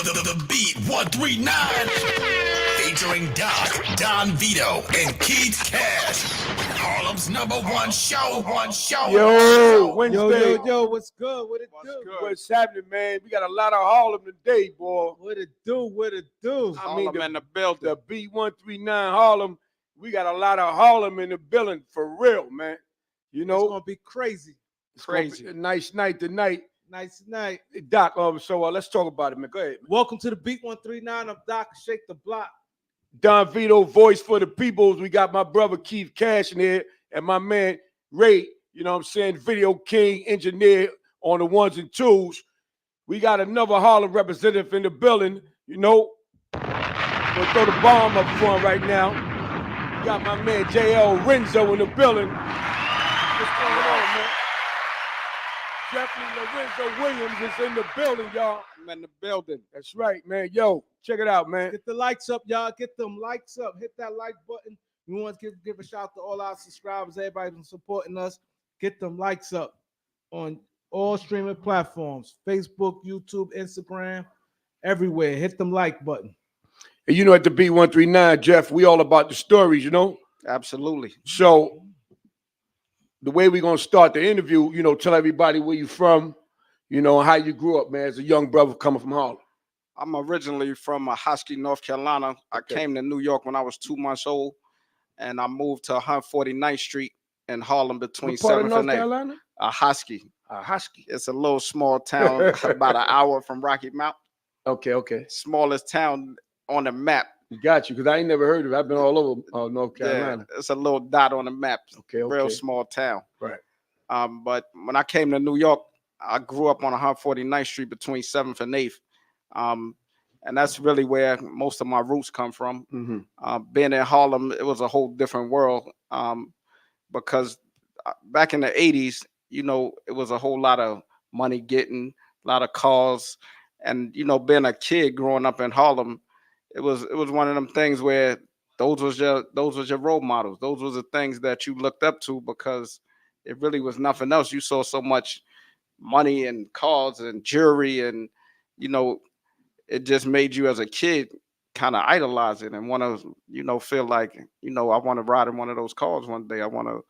The Beat 139 featuring Doc, Don Vito, and Keith Cash. Harlem's #1 show. Yo, Wednesday. Yo, what's good? What it do? What's happening, man? We got a lot of Harlem today, boy. What it do? I mean, in the building. The B139 Harlem. We got a lot of Harlem in the building for real, man. You know, It's gonna be crazy. it's gonna be a nice night tonight. Nice night. Doc, so let's talk about it, man. Go ahead, man. Welcome to the Beat 139 of Doc Shake the Block. Don Vito, voice for the peoples. We got my brother Keith Cash in here and my man Ray, you know what I'm saying, video king, engineer on the ones and twos. We got another Harlem representative in the building, you know. We'll throw the bomb up front right now. We got my man Jeffery Lorenzo in the building. What's going on, man? Jeffery Lorenzo Williams is in the building, y'all. I'm in the building. That's right, man. Yo, check it out, man. Get the likes up, y'all. Get them likes up. Hit that like button. We want to give a shout out to all our subscribers, everybody who's supporting us. Get them likes up on all streaming platforms, Facebook, YouTube, Instagram, everywhere. Hit them like button. And you know, at the B139, Jeff, we all about the stories, you know? Absolutely. So the way we're going to start the interview, you know, tell everybody where you from, you know, how you grew up, man, as a young brother coming from Harlem. I'm originally from Hosky, North Carolina. I came to New York when I was 2 months old, and I moved to 149th Street in Harlem between 7th and 8th. Carolina? Hosky. Hosky. It's a little small town about an hour from Rocky Mount. Okay. Smallest town on the map. Got you, because I ain't never heard of it. I've been all over North Carolina. Yeah, it's a little dot on the map. Okay. Real small town. Right. But when I came to New York, I grew up on 149th Street between 7th and 8th. And that's really where most of my roots come from. Mm-hmm. Being in Harlem, it was a whole different world because back in the 80s, you know, it was a whole lot of money getting, a lot of cars. And, you know, being a kid growing up in Harlem, it was one of them things where those was your role models. Those was the things that you looked up to because it really was nothing else. You saw so much money and cars and jewelry, and you know, it just made you as a kid kind of idolize it and want to, you know, feel like, you know, I want to ride in one of those cars one day. I want to,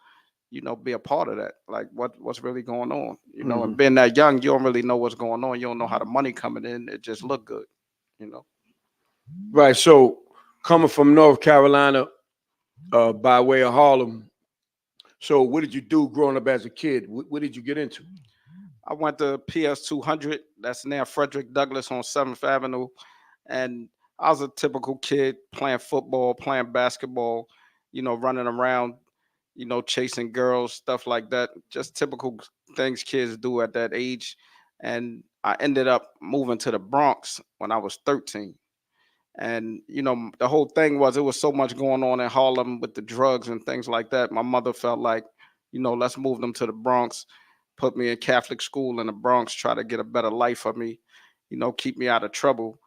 you know, be a part of that. Like what's really going on, you know. And being that young, you don't really know what's going on. You don't know how the money coming in. It just looked good, you know. Right. So coming from North Carolina by way of Harlem. So what did you do growing up as a kid? What did you get into? I went to PS 200. That's near Frederick Douglass on 7th Avenue. And I was a typical kid playing football, playing basketball, you know, running around, you know, chasing girls, stuff like that. Just typical things kids do at that age. And I ended up moving to the Bronx when I was 13. And, you know, the whole thing was it was so much going on in Harlem with the drugs and things like that. My mother felt like, you know, let's move them to the Bronx, put me in Catholic school in the Bronx, try to get a better life for me, you know, keep me out of trouble.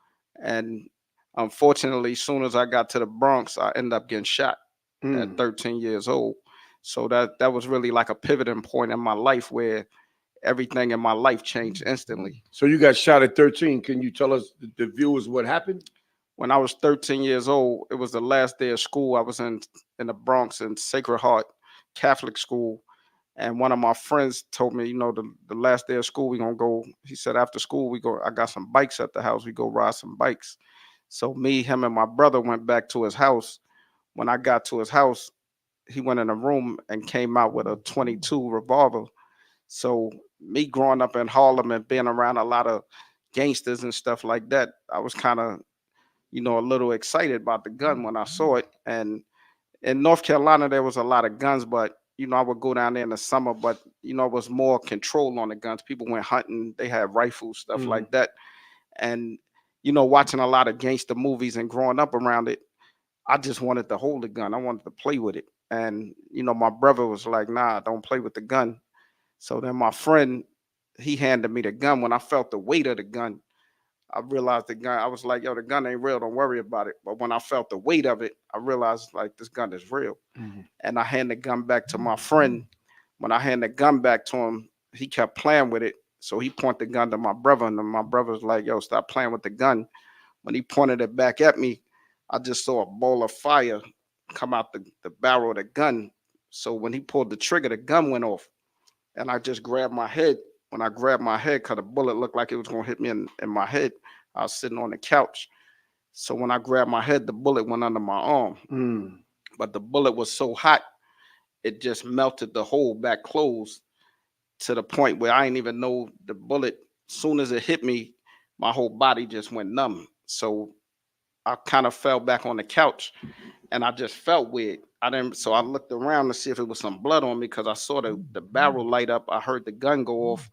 And unfortunately, as soon as I got to the Bronx, I ended up getting shot at 13 years old. So that was really like a pivoting point in my life where everything in my life changed instantly. So you got shot at 13. Can you tell us, the viewers, what happened? When I was 13 years old, it was the last day of school. I was in the Bronx in Sacred Heart Catholic school. And one of my friends told me, you know, the last day of school, we're going to go. He said, after school, I got some bikes at the house. We go ride some bikes. So me, him, and my brother went back to his house. When I got to his house, he went in a room and came out with a .22 revolver. So me growing up in Harlem and being around a lot of gangsters and stuff like that, I was kind of, you know, a little excited about the gun when I saw it. And in North Carolina, there was a lot of guns, but, you know, I would go down there in the summer, but, you know, it was more control on the guns. People went hunting. They had rifles, stuff like that. And, you know, watching a lot of gangster movies and growing up around it, I just wanted to hold the gun. I wanted to play with it. And, you know, my brother was like, nah, don't play with the gun. So then my friend, he handed me the gun. When I felt the weight of the gun, I realized the gun, I was like, yo, the gun ain't real. Don't worry about it. But when I felt the weight of it, I realized like this gun is real. And I handed the gun back to my friend. When I handed the gun back to him, he kept playing with it. So he pointed the gun to my brother, and then my brother was like, "Yo, stop playing with the gun." When he pointed it back at me, I just saw a ball of fire come out the barrel of the gun. So when he pulled the trigger, the gun went off, and I just grabbed my head. When I grabbed my head, because the bullet looked like it was gonna hit me in my head, I was sitting on the couch. So when I grabbed my head, the bullet went under my arm. But the bullet was so hot, it just melted the hole back closed to the point where I didn't even know the bullet. Soon as it hit me, my whole body just went numb. So I kind of fell back on the couch, and I just felt weird. I didn't. So I looked around to see if it was some blood on me because I saw the barrel light up. I heard the gun go off,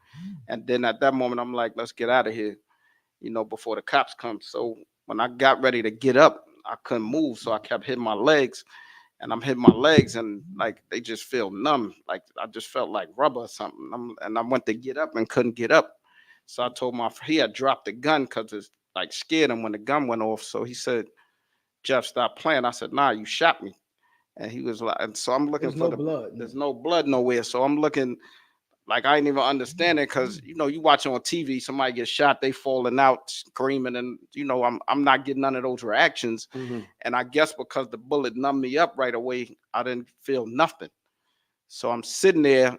and then at that moment I'm like, let's get out of here, before the cops come. So when I got ready to get up, I couldn't move, so I kept hitting my legs, and I'm hitting my legs, and like they just feel numb, like I just felt like rubber or something. And I went to get up and couldn't get up. So I told he had dropped the gun because it's like scared him when the gun went off. So he said, "Jeff, stop playing." I said, "Nah, you shot me." And he was like, and so I'm looking There's for no blood. there's no blood nowhere. So I'm looking like I didn't even understand it because you watch on TV, somebody gets shot, they falling out, screaming, and I'm not getting none of those reactions. And I guess because the bullet numbed me up right away, I didn't feel nothing. So I'm sitting there,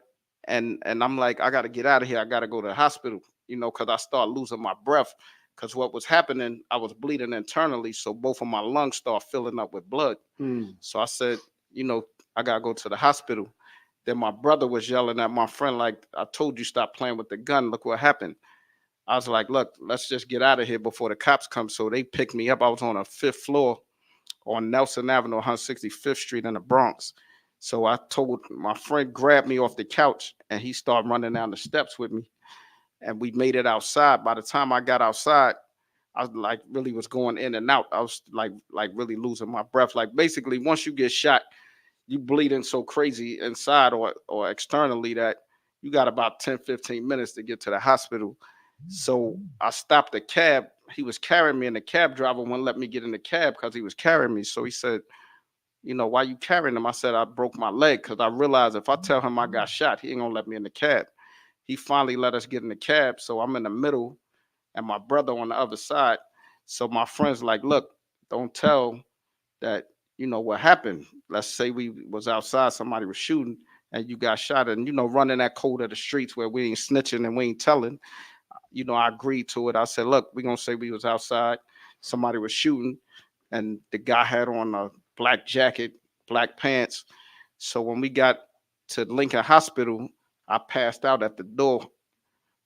and I'm like, I got to get out of here. I got to go to the hospital, because I start losing my breath. Because what was happening, I was bleeding internally, so both of my lungs start filling up with blood. So I said, I got to go to the hospital. Then my brother was yelling at my friend, like, I told you stop playing with the gun. Look what happened. I was like, look, let's just get out of here before the cops come. So they picked me up. I was on a fifth floor on Nelson Avenue, 165th Street in the Bronx. So I told my friend, grabbed me off the couch, and he started running down the steps with me. And we made it outside. By the time I got outside, I was like really was going in and out. I was like really losing my breath. Like basically, once you get shot, you bleeding so crazy inside or externally that you got about 10, 15 minutes to get to the hospital. So I stopped the cab. He was carrying me, and the cab driver wouldn't let me get in the cab because he was carrying me. So he said, why you carrying him? I said, I broke my leg because I realized if I tell him I got shot, he ain't gonna let me in the cab. He finally let us get in the cab. So I'm in the middle and my brother on the other side. So my friend's like, look, don't tell that, what happened. Let's say we was outside, somebody was shooting and you got shot, and, running that code of the streets where we ain't snitching and we ain't telling. I agreed to it. I said, look, we're going to say we was outside, somebody was shooting, and the guy had on a black jacket, black pants. So when we got to Lincoln Hospital, I passed out at the door.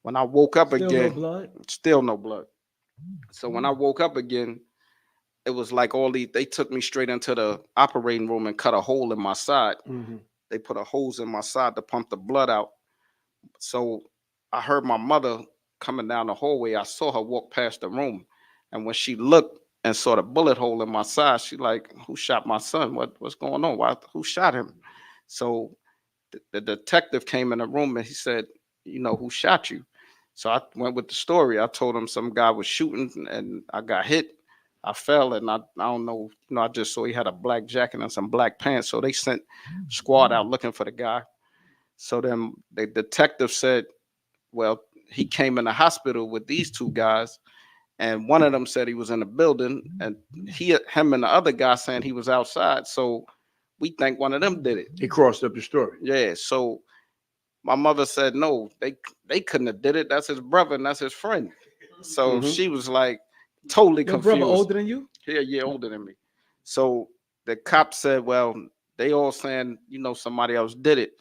When I woke up Still again, no blood. still no blood. So when I woke up again, it was like they took me straight into the operating room and cut a hole in my side. They put a hose in my side to pump the blood out. So I heard my mother coming down the hallway. I saw her walk past the room. And when she looked and saw the bullet hole in my side, she like, who shot my son? What's going on? Who shot him? So the detective came in the room and he said, who shot you? So I went with the story. I told him some guy was shooting and I got hit. I fell and I don't know, I just saw he had a black jacket and some black pants. So they sent squad out looking for the guy. So then the detective said, well, he came in the hospital with these two guys, and one of them said he was in the building, and him and the other guy saying he was outside. So we think one of them did it. He crossed up the story. Yeah. So my mother said, no, they couldn't have did it. That's his brother and that's his friend. So she was like totally Your confused. brother older than you? He a year older than me. So the cop said, well, they all saying, somebody else did it.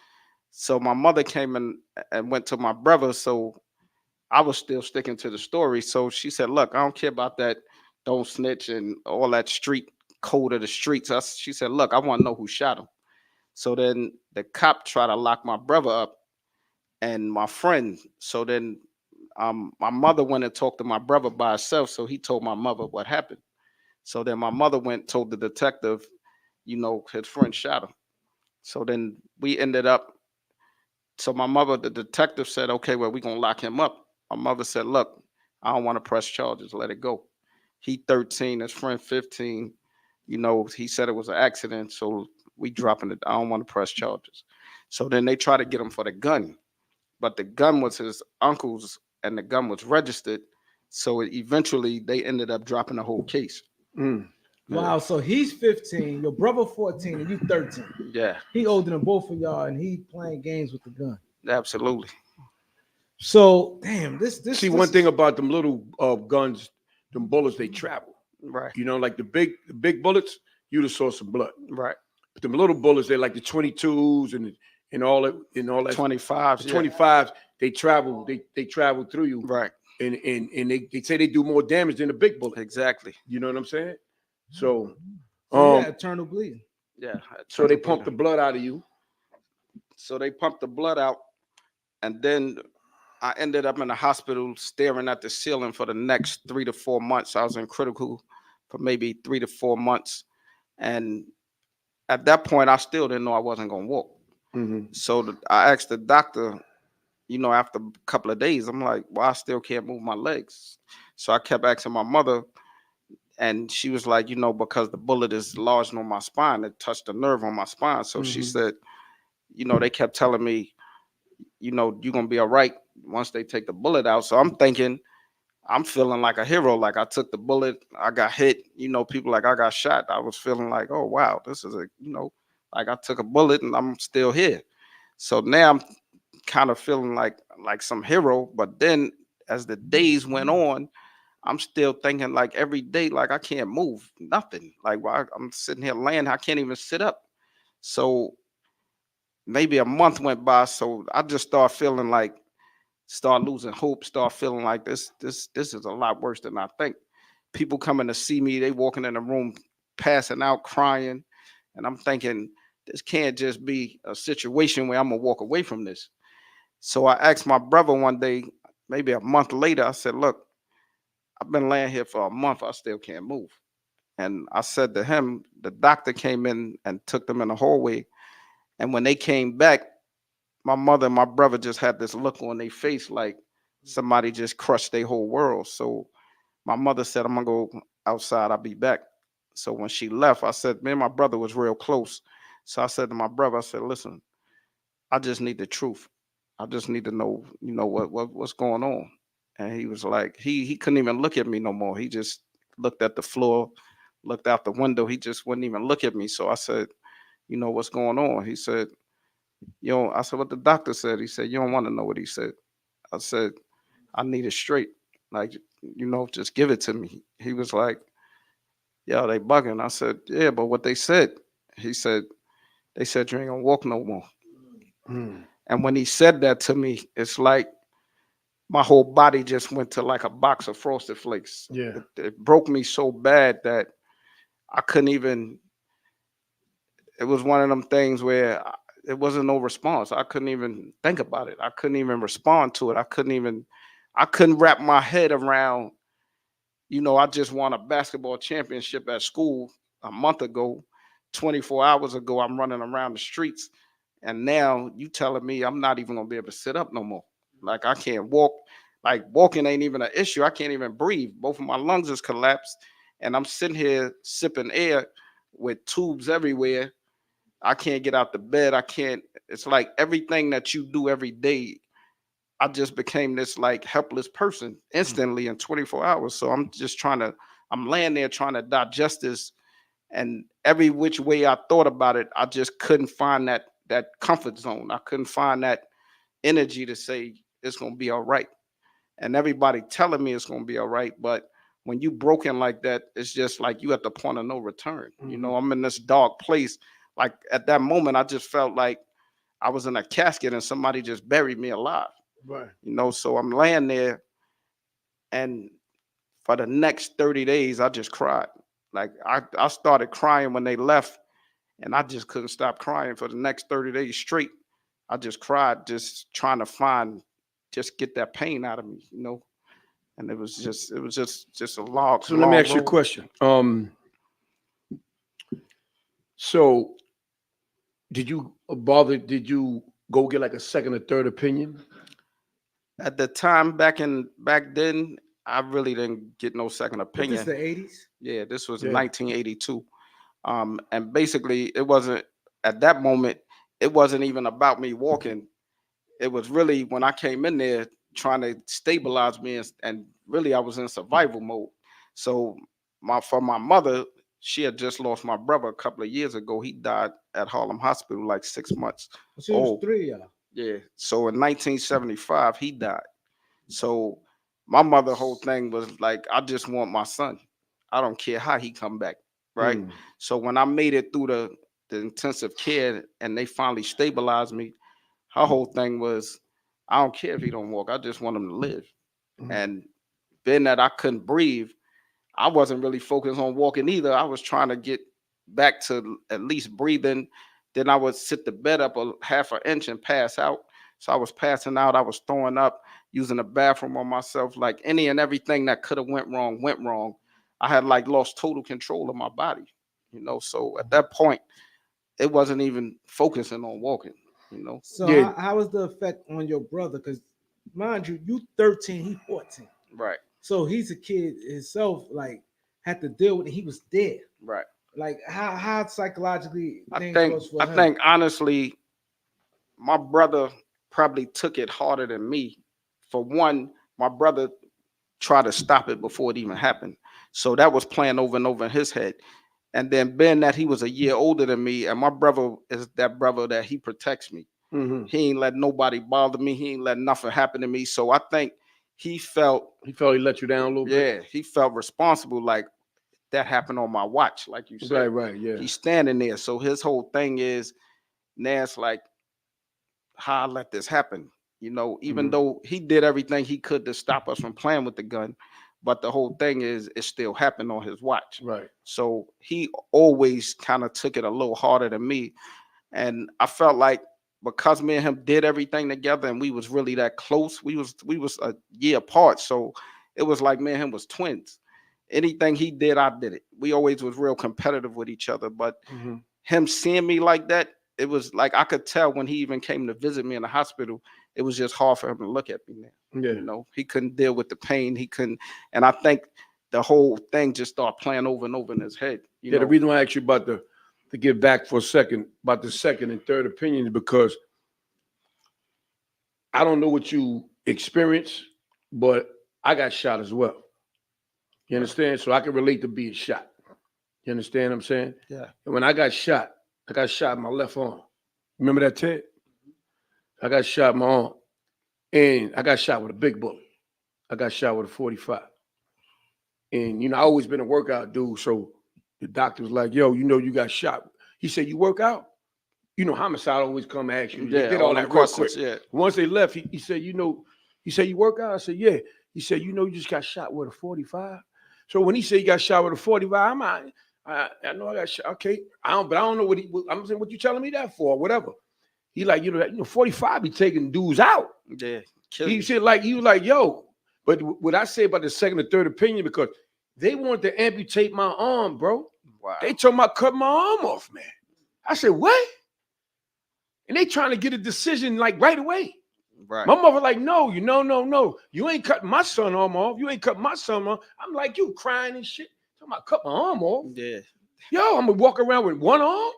So my mother came in and went to my brother. So I was still sticking to the story. So she said, look, I don't care about that. Don't snitch and all that street code of the streets. She said, look, I want to know who shot him. So then the cop tried to lock my brother up and my friend. So then my mother went and talked to my brother by herself. So he told my mother what happened. So then my mother went and told the detective, his friend shot him. So then we ended up. So my mother, the detective said, okay, well, we're going to lock him up. My mother said, look, I don't want to press charges. Let it go. He 13, his friend 15. He said it was an accident. So we dropping it. I don't want to press charges. So then they try to get him for the gun. But the gun was his uncle's and the gun was registered. So eventually they ended up dropping the whole case. Mm. Wow, so he's 15, your brother 14, and you 13. Yeah, He older than both of y'all, and he playing games with the gun. absolutely. So damn, this See, this one thing is- about them little guns, them bullets, they travel. Right, You know, like the big bullets, you'd have saw some blood. right. But them little bullets, they're like the 22s and all that 25s, the yeah. 25s, they travel through you. Right, And they say they do more damage than the big bullet. exactly. You know what I'm saying? So yeah, eternal bleeding. Yeah. so they pump the blood out of you. So they pumped the blood out, and then I ended up in the hospital staring at the ceiling for the next 3 to 4 months. I was in critical for maybe 3 to 4 months, and at that point, I still didn't know I wasn't gonna walk. Mm-hmm. So I asked the doctor, after a couple of days, I'm like, well, I still can't move my legs. So I kept asking my mother, and she was like, because the bullet is lodged on my spine, it touched the nerve on my spine. So she said, they kept telling me, you're gonna be all right once they take the bullet out. So I'm thinking, I'm feeling like a hero. Like I took the bullet, I got hit, people like I got shot. I was feeling like, oh wow, this is like I took a bullet and I'm still here. So now I'm kind of feeling like some hero. But then as the days went on, I'm still thinking like every day, like I can't move, nothing. Like while I'm sitting here laying, I can't even sit up. So maybe a month went by. So I just start losing hope, start feeling like this is a lot worse than I think. People coming to see me, they walking in the room, passing out, crying. And I'm thinking, this can't just be a situation where I'm gonna walk away from this. So I asked my brother one day, maybe a month later, I said, look, I've been laying here for a month, I still can't move. And I said to him, the doctor came in and took them in the hallway. And when they came back, my mother and my brother just had this look on their face like somebody just crushed their whole world. So my mother said, I'm gonna go outside, I'll be back. So when she left, I said, me and my brother was real close. So I said to my brother, I said, listen, I just need the truth. I just need to know, what's going on. And he was like, he couldn't even look at me no more. He just looked at the floor, looked out the window. He just wouldn't even look at me. So I said, what's going on? He said, I said, what the doctor said. He said, you don't want to know what he said. I said, I need it straight. Like, just give it to me. He was like, yeah, they bugging. I said, yeah, but what they said, he said, they said you ain't gonna walk no more. Mm. And when he said that to me, it's like my whole body just went to like a box of Frosted Flakes. Yeah. It broke me so bad that I couldn't even, it was one of them things where it wasn't no response. I couldn't even think about it. I couldn't even respond to it. I couldn't wrap my head around, I just won a basketball championship at school a month ago. 24 hours ago, I'm running around the streets. And now you telling me I'm not even gonna be able to sit up no more. Like I can't walk. Like walking ain't even an issue. I can't even breathe. Both of my lungs is collapsed. And I'm sitting here sipping air with tubes everywhere. I can't get out the bed. I can't. It's like everything that you do every day, I just became this like helpless person instantly in 24 hours. So I'm laying there trying to digest this. And every which way I thought about it, I just couldn't find that comfort zone. I couldn't find that energy to say it's gonna be all right. And everybody telling me it's gonna be all right. But when you broken like that, it's just like you at the point of no return. I'm in this dark place. Like at that moment, I just felt like I was in a casket and somebody just buried me alive. Right. So I'm laying there, and for the next 30 days, I just cried. Like I started crying when they left, and I just couldn't stop crying for the next 30 days straight. I just cried, just trying to just get that pain out of me. And it was just a long. So let me ask you a question. So did you go get like a second or third opinion? At the time back then, I really didn't get no second opinion. This the 80s? Yeah, this was Yeah. 1982. And basically it wasn't at that moment, it wasn't even about me walking. It was really when I came in there, trying to stabilize me, and really I was in survival mode. So for my mother, she had just lost my brother a couple of years ago. He died at Harlem Hospital like 6 months She was old. 3, y'all. Yeah. So in 1975, he died. So my mother whole thing was like, I just want my son. I don't care how he come back. Right. So when I made it through the intensive care and they finally stabilized me, her whole thing was, I don't care if he don't walk. I just want him to live. And being that I couldn't breathe, I wasn't really focused on walking either. I was trying to get back to at least breathing. Then I would sit the bed up a half an inch and pass out. So I was passing out. I was throwing up, using the bathroom on myself. Like any and everything that could have went wrong. I had like lost total control of my body, So at that point, it wasn't even focusing on walking, So Yeah. how was the effect on your brother? Because mind you 13, he 14. Right. So he's a kid himself, like had to deal with it. He was dead. Right. Like how psychologically I things think goes for him. think honestly, my brother probably took it harder than me. For one, my brother tried to stop it before it even happened. So that was playing over and over in his head. And then being that he was a year older than me, and my brother is that brother that he protects me. He ain't let nobody bother me. He ain't let nothing happen to me. So I think he felt he let you down a little bit. Yeah, he felt responsible. Like that happened on my watch, like you said. Right, yeah. He's standing there. So his whole thing is now it's like, how I let this happen. Even though he did everything he could to stop us from playing with the gun, but the whole thing is it still happened on his watch. Right. So he always kind of took it a little harder than me. And I felt like because me and him did everything together and we was really that close, we was a year apart. So it was like me and him was twins. Anything he did, I did it. We always was real competitive with each other. But him seeing me like that, it was like I could tell when he even came to visit me in the hospital, it was just hard for him to look at me now. Yeah. He couldn't deal with the pain. He couldn't. And I think the whole thing just started playing over and over in his head. The reason why I asked you about to get back for a second about the second and third opinion is because I don't know what you experienced, but I got shot as well. You understand? So I can relate to being shot. You understand what I'm saying? Yeah. And when I got shot in my left arm. Remember that, Ted? I got shot in my arm. And I got shot with a big bullet. I got shot with a 45. And, I always been a workout dude. So the doctor was like, yo, you got shot. He said, you work out? Homicide always come ask you. Yeah, they did all that real quick. Yeah. Once they left, he said, he said, you work out? I said, yeah. He said, you just got shot with a 45. So when he said he got shot with a 45, I know I got shot. Okay. I don't know I'm saying, what you telling me that for? Whatever. He like, 45 be taking dudes out. Yeah. He said he was like, yo. But what I say about the second or third opinion, because they wanted to amputate my arm, bro. Wow. They told me I cut my arm off, man. I said, what? And they trying to get a decision like right away. Right. My mother like, no. You ain't cutting my son arm off. You ain't cutting my son off. I'm like, you crying and shit. Talking about cut my arm off. Yeah. Yo, I'm gonna walk around with one arm.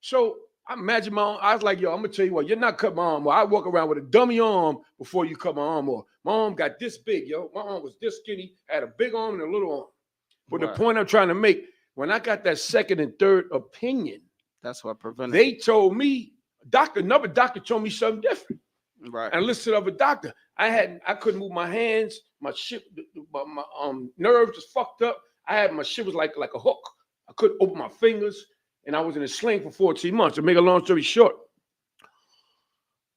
So I imagine my arm. I was like, yo, I'm gonna tell you what, you're not cutting my arm off. I walk around with a dummy arm before you cut my arm off. My arm got this big, yo. My arm was this skinny. I had a big arm and a little arm. But Right. the point I'm trying to make, when I got that second and third opinion, that's what prevented. They told me, another doctor told me something different. Right. And I listened to the other doctor. I couldn't move my hands. My shit, my nerves was fucked up. My shit was like a hook. I couldn't open my fingers, and I was in a sling for 14 months. To make a long story short,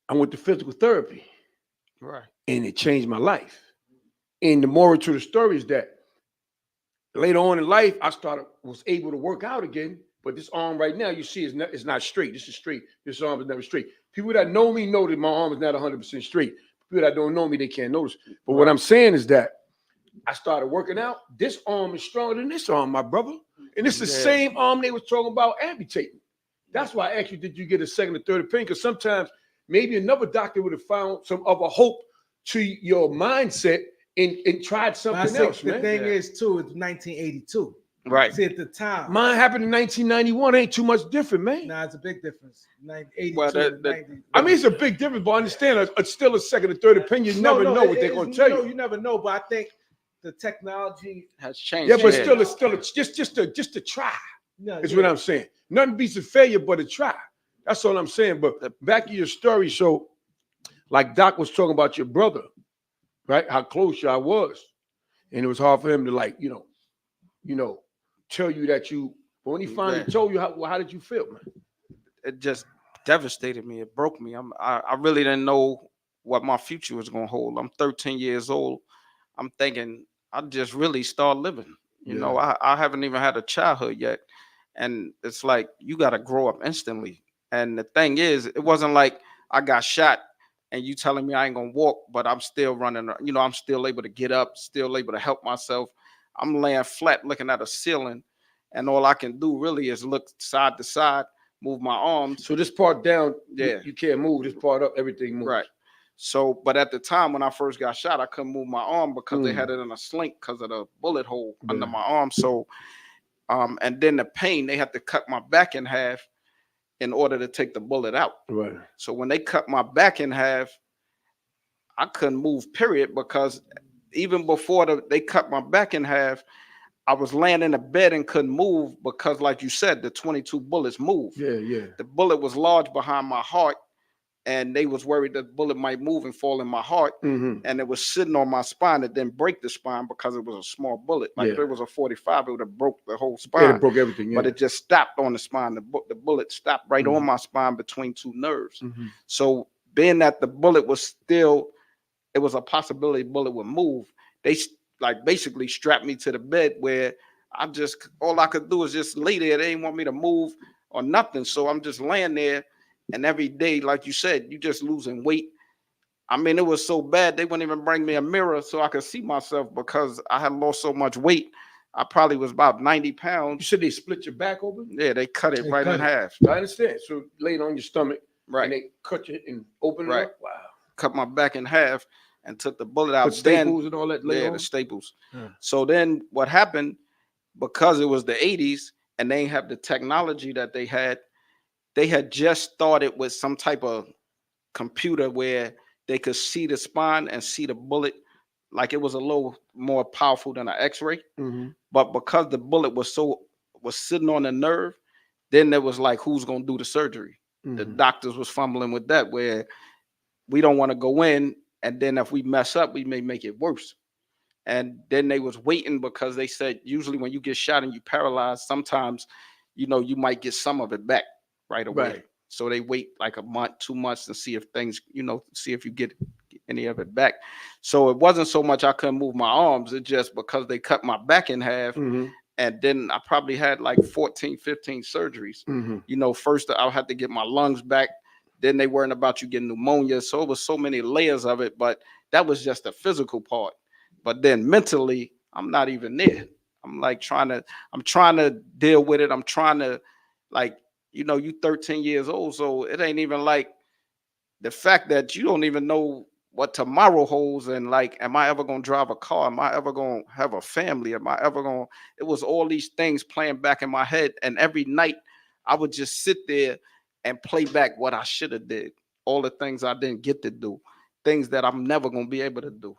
I went to physical therapy. Right. And it changed my life. And the moral to the story is that later on in life, was able to work out again. But this arm right now, you see, it's not straight. This is straight. This arm is never straight. People that know me know that my arm is not 100% straight. People that don't know me, they can't notice. But what I'm saying is that I started working out. This arm is stronger than this arm, my brother. And it's the same arm they was talking about amputating. That's why I asked you, did you get a second or third opinion? Because sometimes maybe another doctor would have found some other hope to your mindset and tried something else, man. The thing is, too, it's 1982. Right. See, at the time, Mine happened in 1991. Ain't too much different, man. nah, it's a big difference. 82 Well, and 90. I mean, it's a big difference, but understand it's still a second or third opinion. You never know what they're gonna tell you. You never know, but I think the technology has changed. Yeah, but still, it's just a try. No, Is what I'm saying. Nothing beats a failure but a try. That's all I'm saying. But back to your story, so like Doc was talking about your brother, right? How close y'all was, and it was hard for him to like, tell you that you. But when he finally told you, how did you feel, man? It just devastated me. It broke me. I really didn't know what my future was gonna hold. I'm 13 years old. I'm thinking I just really start living. You know, I haven't even had a childhood yet. And it's like you gotta grow up instantly. And the thing is, it wasn't like I got shot and you telling me I ain't gonna walk, but I'm still running, I'm still able to get up, still able to help myself. I'm laying flat looking at a ceiling, and all I can do really is look side to side, move my arms. So this part down, you can't move. This part up, everything moves. Right. So, but at the time when I first got shot, I couldn't move my arm because they had it in a sling because of the bullet hole under my arm. So, and then the pain, they had to cut my back in half in order to take the bullet out. Right. So when they cut my back in half, I couldn't move, period, because even before they cut my back in half, I was laying in the bed and couldn't move because, like you said, the 22 bullets moved. Yeah. The bullet was large behind my heart, and they was worried that the bullet might move and fall in my heart, and it was sitting on my spine. It didn't break the spine because it was a small bullet. Like if it was a 45, it would have broke the whole spine. Yeah, it broke everything. But it just stopped on the spine. The bullet stopped right on my spine between two nerves. So being that the bullet was still, it was a possibility the bullet would move. They like basically strapped me to the bed where all I could do was just lay there. They didn't want me to move or nothing. So I'm just laying there. And every day, like you said, you just losing weight. I mean, it was so bad, they wouldn't even bring me a mirror so I could see myself because I had lost so much weight. I probably was about 90 pounds. You said they split your back open? Yeah, they cut it right in half. I understand. So laying on your stomach, right? And they cut you and open it up? Wow. Cut my back in half and took the bullet out. Put staples and all that later on? The staples. So then what happened, because it was the 80s and they didn't have the technology that they had just started with some type of computer where they could see the spine and see the bullet. Like it was a little more powerful than an x-ray. But because the bullet was sitting on the nerve, then there was like, who's going to do the surgery? The doctors was fumbling with that, where we don't want to go in, and then if we mess up, we may make it worse. And then they was waiting because they said usually when you get shot and you paralyzed, sometimes, you might get some of it back right away. Right. So they wait like a month, 2 months to see if things, see if you get any of it back. So it wasn't so much I couldn't move my arms. It just because they cut my back in half. And then I probably had like 14, 15 surgeries. First I had to get my lungs back. Then they worried about you getting pneumonia. So it was so many layers of it, but that was just the physical part. But then mentally, I'm not even there. I'm trying to deal with it. I'm trying to you 13 years old. So it ain't even like the fact that you don't even know what tomorrow holds. And like, am I ever going to drive a car? Am I ever going to have a family? Am I ever going to, it was all these things playing back in my head. And every night I would just sit there and play back what I should have did. All the things I didn't get to do, things that I'm never going to be able to do.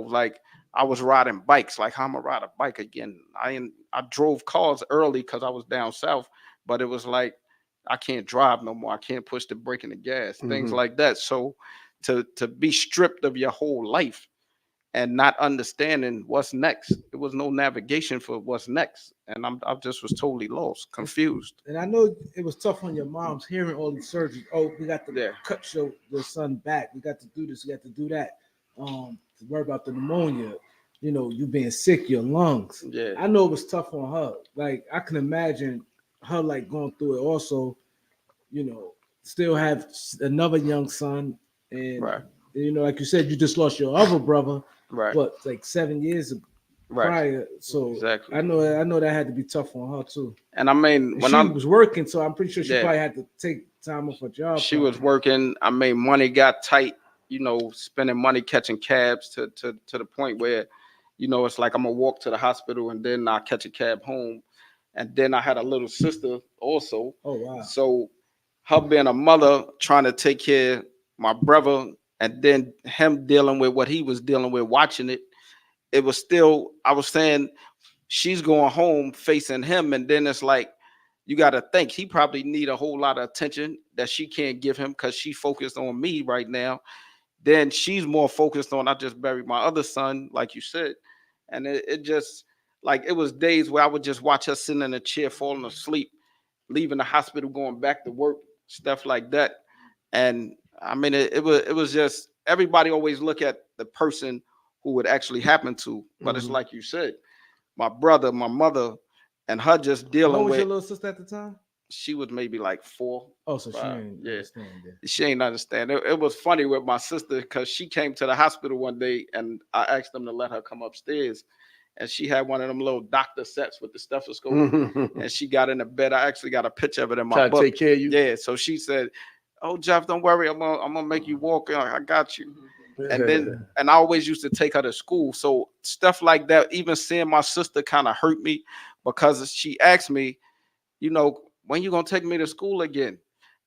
Like I was riding bikes, like how I'm gonna ride a bike again. I drove cars early because I was down south, but it was like, I can't drive no more. I can't push the brake and the gas, things like that. So to be stripped of your whole life and not understanding what's next, it was no navigation for what's next. And I just was totally lost, confused. And I know it was tough on your mom's hearing all these surgeries. Oh, we got to cut your son back. We got to do this. We got to do that. To worry about the pneumonia, you being sick, your lungs. Yeah. I know it was tough on her. Like I can imagine her like going through it also, still have another young son. And like you said, you just lost your other brother. Right. But like 7 years prior. So exactly. I know that had to be tough on her too. And I mean, when she was working, so I'm pretty sure she probably had to take time off her job. She was working. I mean, money got tight, spending money catching cabs to the point where, it's like I'm gonna walk to the hospital and then I'll catch a cab home. And then I had a little sister also. Oh wow. So her being a mother, trying to take care of my brother, and then him dealing with what he was dealing with, watching it, it was still, I was saying, she's going home facing him, and then it's like, you got to think he probably need a whole lot of attention that she can't give him because she focused on me right now. Then she's more focused on, I just buried my other son, like you said. And it just, like, it was days where I would just watch her sitting in a chair, falling asleep, leaving the hospital, going back to work, stuff like that. And I mean, it was just, everybody always look at the person who would actually happen to, but it's like you said, my brother, my mother, and her just How dealing old was with. your little sister at the time? She was maybe like 4. Oh, so she 5. ain't Yeah. understand that. She ain't understand. It was funny with my sister because she came to the hospital one day and I asked them to let her come upstairs. And she had one of them little doctor sets with the stethoscope. And she got in the bed. I actually got a picture of it in my Try book. to take care of you. Yeah. So she said, "Oh, Jeff, don't worry. I'm gonna make you walk. I got you." And I always used to take her to school. So stuff like that, even seeing my sister kind of hurt me because she asked me, when you gonna take me to school again?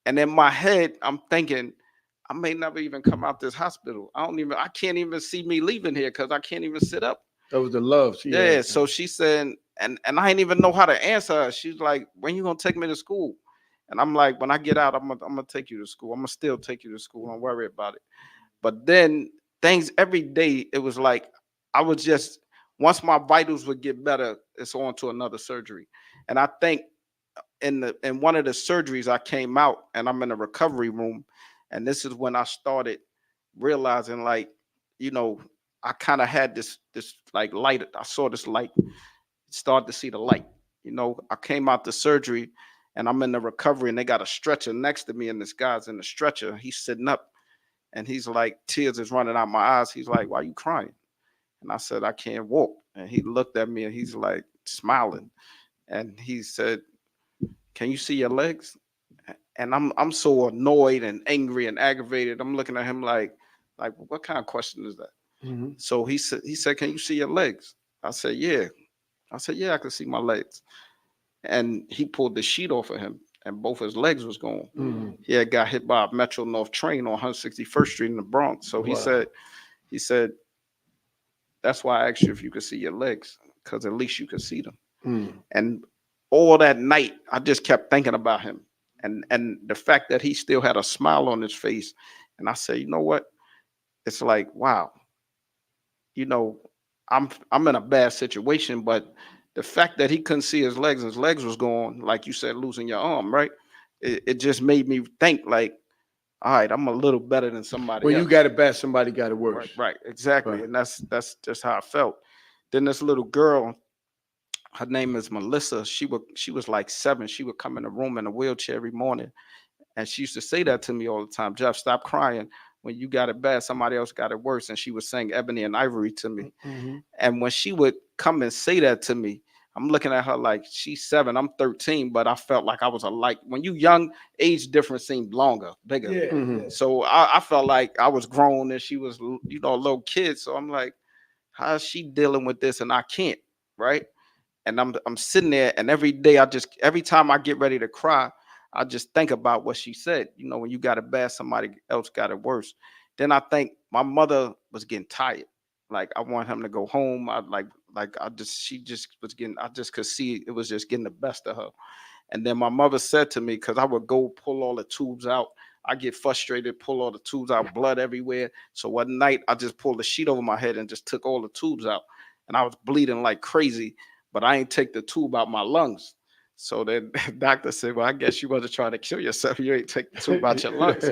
And in my head, I'm thinking, I may never even come out this hospital. I can't even see me leaving here because I can't even sit up. That was the love she Yeah. had. So she said, and I didn't even know how to answer her. She's like, when you gonna take me to school? And I'm like, when I get out, I'm gonna take you to school. I'm gonna still take you to school. Don't worry about it. But then things every day, it was like I was just, once my vitals would get better, it's on to another surgery. And I think in one of the surgeries I came out and I'm in a recovery room, and this is when I started realizing, like, I kind of had this like light. I saw this light, started to see the light. I came out the surgery and I'm in the recovery, and they got a stretcher next to me, and this guy's in the stretcher. He's sitting up, and he's like, tears is running out my eyes. He's like, "Why are you crying?" And I said, "I can't walk." And he looked at me and he's like smiling, and he said, "Can you see your legs?" And I'm so annoyed and angry and aggravated. I'm looking at him like what kind of question is that? So he said, "Can you see your legs?" I said, "Yeah." I said, "Yeah, I can see my legs." And he pulled the sheet off of him, and both his legs was gone. He had got hit by a Metro North train on 161st Street in the Bronx. So he said, "That's why I asked you if you could see your legs, because at least you could see them." And all that night, I just kept thinking about him, and the fact that he still had a smile on his face. And I said, you know what? It's like, wow, I'm in a bad situation, but the fact that he couldn't see his legs, and his legs was gone, like you said, losing your arm, right? It just made me think, like, all right, I'm a little better than somebody When else. you got it bad, somebody got it worse. Right, exactly. Right. And that's just how I felt. Then this little girl, her name is Melissa. She was like 7. She would come in the room in a wheelchair every morning, and she used to say that to me all the time. "Jeff, stop crying. When you got it bad, somebody else got it worse." And she was saying Ebony and Ivory to me. And when she would come and say that to me, I'm looking at her like she's 7, I'm 13, but I felt like I was when you young, age difference seemed longer, bigger. Yeah. So I felt like I was grown and she was, a little kid. So I'm like, how is she dealing with this and I can't, right? And I'm sitting there, and every day every time I get ready to cry, I just think about what she said. When you got it bad, somebody else got it worse. Then I think my mother was getting tired. Like, I want him to go home. She just was getting, I just could see it was just getting the best of her. And then my mother said to me, because I would go pull all the tubes out, I get frustrated, pull all the tubes out, blood everywhere. So one night I just pulled the sheet over my head and just took all the tubes out. And I was bleeding like crazy, but I ain't take the tube out my lungs. So the doctor said, "Well, I guess you wasn't trying to kill yourself. You ain't take the tube out your lungs."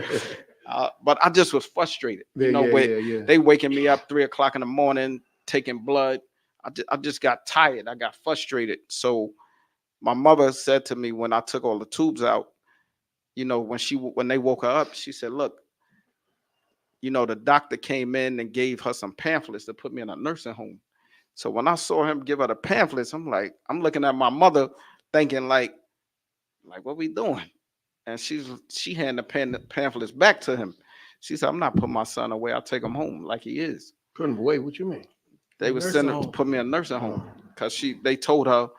But I just was frustrated, they waking me up 3 o'clock in the morning, taking blood. I just got tired. I got frustrated. So my mother said to me when I took all the tubes out, when they woke her up, she said, "Look, the doctor came in and gave her some pamphlets to put me in a nursing home." So when I saw him give her the pamphlets, I'm looking at my mother thinking like what we doing? And she handed the pamphlets back to him. She said, "I'm not putting my son away. I'll take him home like he is." Put him away? What you mean? They were sending to put me in a nursing home because they told her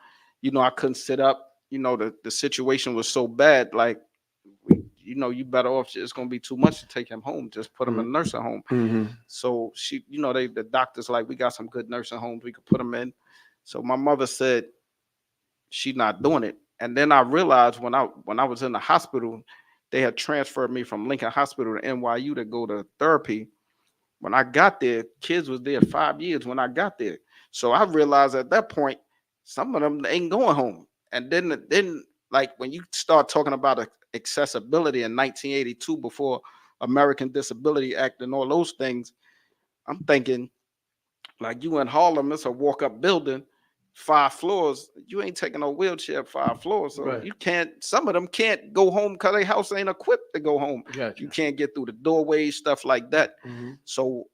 I couldn't sit up. The situation was so bad. Like, you better off. It's gonna be too much to take him home. Just put him in a nursing home. Mm-hmm. So she, the doctors like, we got some good nursing homes we could put him in. So my mother said she's not doing it. And then I realized when I was in the hospital, they had transferred me from Lincoln Hospital to NYU to go to therapy. When I got there, kids was there 5 years when I got there. So I realized at that point, some of them ain't going home. And then like when you start talking about accessibility in 1982, before American Disability Act and all those things, I'm thinking, like, you in Harlem, it's a walk-up building, 5 floors. You ain't taking no wheelchair up 5 floors. So Right. you can't, some of them can't go home because their house ain't equipped to go home. Gotcha. You can't get through the doorways, stuff like that. Mm-hmm. So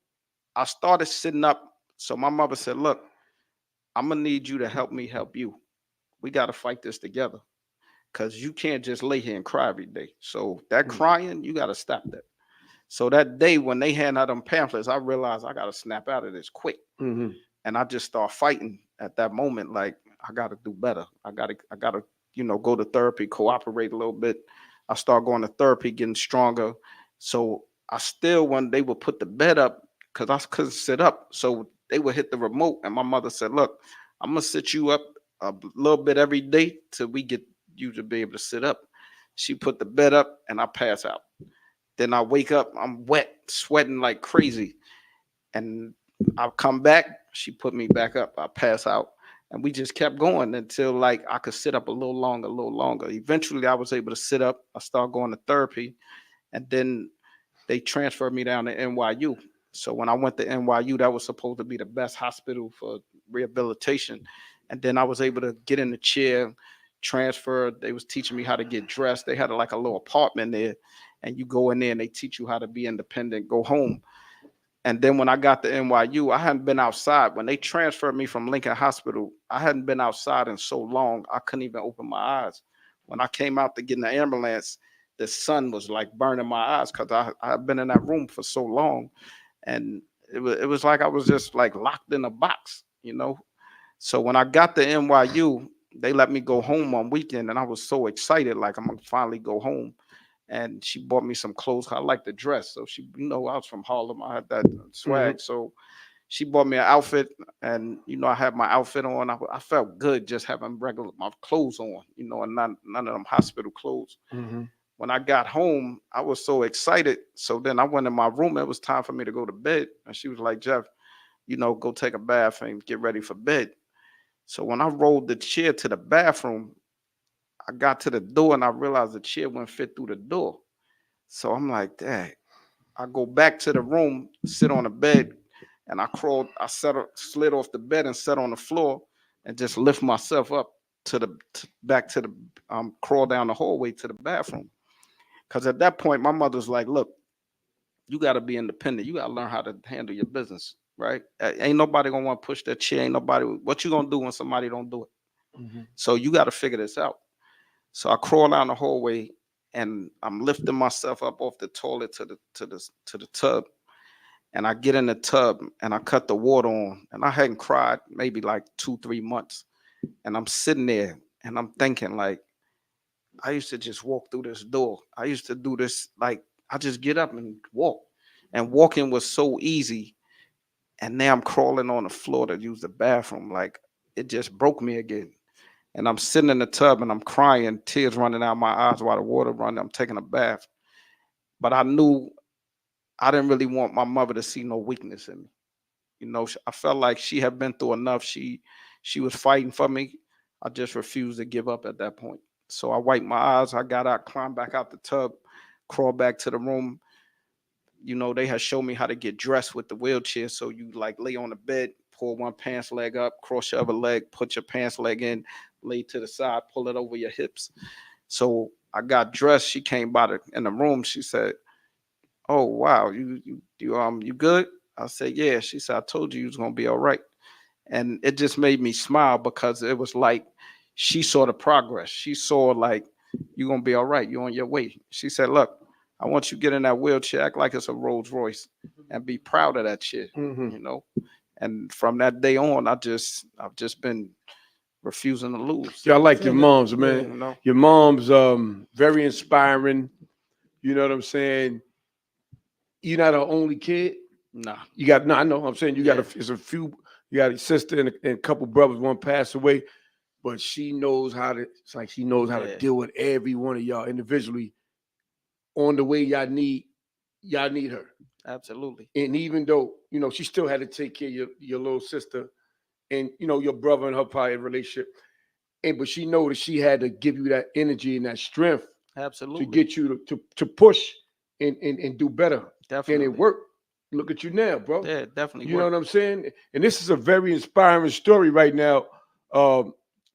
I started sitting up. So my mother said, look, I'm gonna need you to help me help you. We got to fight this together, because you can't just lay here and cry every day. So that crying, you got to stop that. So that day when they hand out them pamphlets, I realized I got to snap out of this quick. Mm-hmm. And I just start fighting at that moment. Like, I got to do better. I got to, go to therapy, cooperate a little bit. I start going to therapy, getting stronger. So I still, when they would put the bed up, because I couldn't sit up, so they would hit the remote. And my mother said, look, I'm going to sit you up a little bit every day till we get you to be able to sit up. She put the bed up and I pass out. Then I wake up, I'm wet, sweating like crazy. And I'll come back, she put me back up, I pass out. And we just kept going until like I could sit up a little longer. Eventually I was able to sit up. I started going to therapy. And then they transferred me down to NYU. So when I went to NYU, that was supposed to be the best hospital for rehabilitation. And then I was able to get in the chair, transfer. They was teaching me how to get dressed. They had like a little apartment there, and you go in there and they teach you how to be independent, go home. And then when I got to NYU, I hadn't been outside. When they transferred me from Lincoln Hospital, I hadn't been outside in so long, I couldn't even open my eyes. When I came out to get in the ambulance, the sun was like burning my eyes because I had been in that room for so long. And it was like I was just like locked in a box, So when I got to NYU, they let me go home on weekend, and I was so excited, like I'm gonna finally go home. And she bought me some clothes. I like to dress, so she, I was from Harlem. I had that swag, so she bought me an outfit, and I had my outfit on. I felt good just having regular my clothes on, and none of them hospital clothes. Mm-hmm. When I got home, I was so excited. So then I went in my room. It was time for me to go to bed, and she was like, "Jeff, go take a bath and get ready for bed." So when I rolled the chair to the bathroom, I got to the door and I realized the chair wouldn't fit through the door. So I'm like, dang. I go back to the room, sit on the bed, and slid off the bed and sat on the floor and just lift myself up back to the crawl down the hallway to the bathroom. Because at that point, my mother's like, look, you got to be independent. You got to learn how to handle your business, right? Ain't nobody going to want to push that chair. Ain't nobody. What you going to do when somebody don't do it? Mm-hmm. So you got to figure this out. So I crawl down the hallway and I'm lifting myself up off the toilet to the tub. And I get in the tub and I cut the water on. And I hadn't cried maybe like 2-3 months. And I'm sitting there and I'm thinking, like, I used to just walk through this door. I used to do this, like, I just get up and walk. And walking was so easy. And now I'm crawling on the floor to use the bathroom. Like, it just broke me again. And I'm sitting in the tub and I'm crying, tears running out my eyes while the water running. I'm taking a bath. But I knew I didn't really want my mother to see no weakness in me. I felt like she had been through enough. She was fighting for me. I just refused to give up at that point. So I wiped my eyes. I got out, climbed back out the tub, crawled back to the room. They had shown me how to get dressed with the wheelchair. So you like lay on the bed, pull one pants leg up, cross your other leg, put your pants leg in, lay to the side, pull it over your hips. So I got dressed. She came by in the room. She said, "Oh wow, you good?" I said, "Yeah." She said, "I told you was gonna be all right." And it just made me smile because it was like she saw the progress. She saw like, you're gonna be all right. You're on your way. She said, "Look, I want you to get in that wheelchair, act like it's a Rolls Royce, and be proud of that shit." Mm-hmm. And from that day on, I've just been refusing to lose. Yeah, I like your moms, You man. know, Your mom's very inspiring. You know what I'm saying? You're not her only kid. nah, You got no, I know. I'm saying you got Yeah. it's a few. You got a sister and a couple brothers. One passed away, but she knows how to. It's like she knows how to Yeah. deal with every one of y'all individually on the way y'all need her. absolutely. And even though she still had to take care of your little sister and your brother and her prior relationship, but she know that she had to give you that energy and that strength to Absolutely. get you to push and do better. Definitely. And it worked. Look at you now, bro. Yeah, definitely. You know what I'm saying? And this is a very inspiring story right now,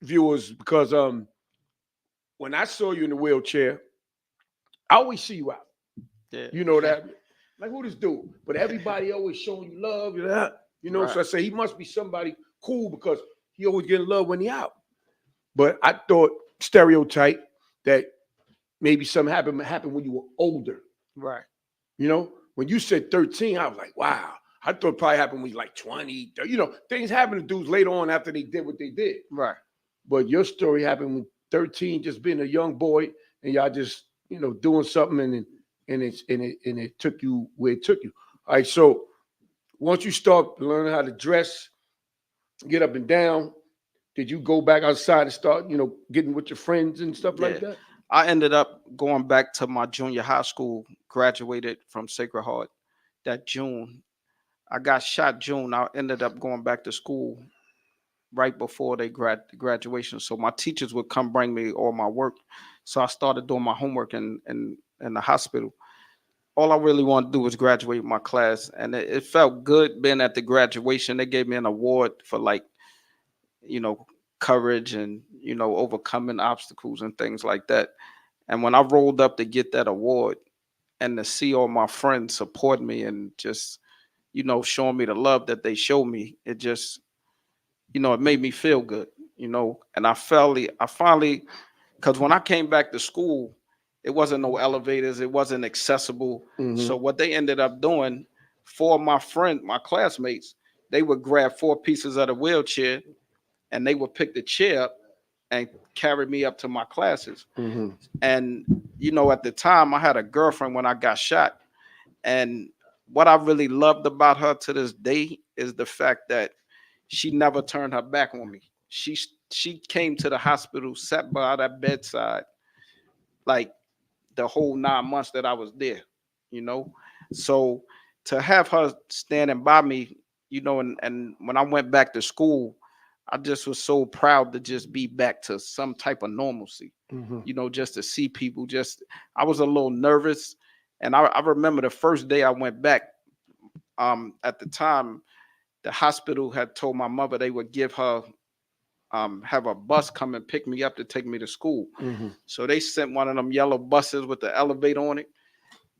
viewers, because when I saw you in the wheelchair, I always see you out. Yeah. You know that? Like, who this dude? But everybody always showing you love, Right. So I say he must be somebody cool because he always getting love when he out. But I thought stereotype that maybe something happened when you were older. Right. When you said 13, I was like, wow. I thought it probably happened when you like 20, 30. Things happen to dudes later on after they did what they did. Right. But your story happened when 13, just being a young boy, and y'all just, doing something and it took you where it took you. All right. So once you start learning how to dress, get up and down, did you go back outside and start, getting with your friends and stuff like Yeah. that? I ended up going back to my junior high school, graduated from Sacred Heart that June. I got shot June. I ended up going back to school right before they graduation. So my teachers would come bring me all my work. So I started doing my homework in the hospital. All I really wanted to do was graduate my class, and it felt good being at the graduation. They gave me an award for you know courage and overcoming obstacles and things like that. And when I rolled up to get that award and to see all my friends support me and just showing me the love that they showed me, it just it made me feel good. And I finally, because when I came back to school, it wasn't no elevators, it wasn't accessible. So what they ended up doing for my classmates, they would grab 4 pieces of the wheelchair and they would pick the chair up and carry me up to my classes. And at the time I had a girlfriend when I got shot, and what I really loved about her to this day is the fact that she never turned her back on me. She came to the hospital, sat by that bedside, like the whole 9 months that I was there, you know. So to have her standing by me, and when I went back to school, I just was so proud to just be back to some type of normalcy, just to see people. I was a little nervous, and I remember the first day I went back. At the time, the hospital had told my mother they would give her have a bus come and pick me up to take me to school. So they sent one of them yellow buses with the elevator on it,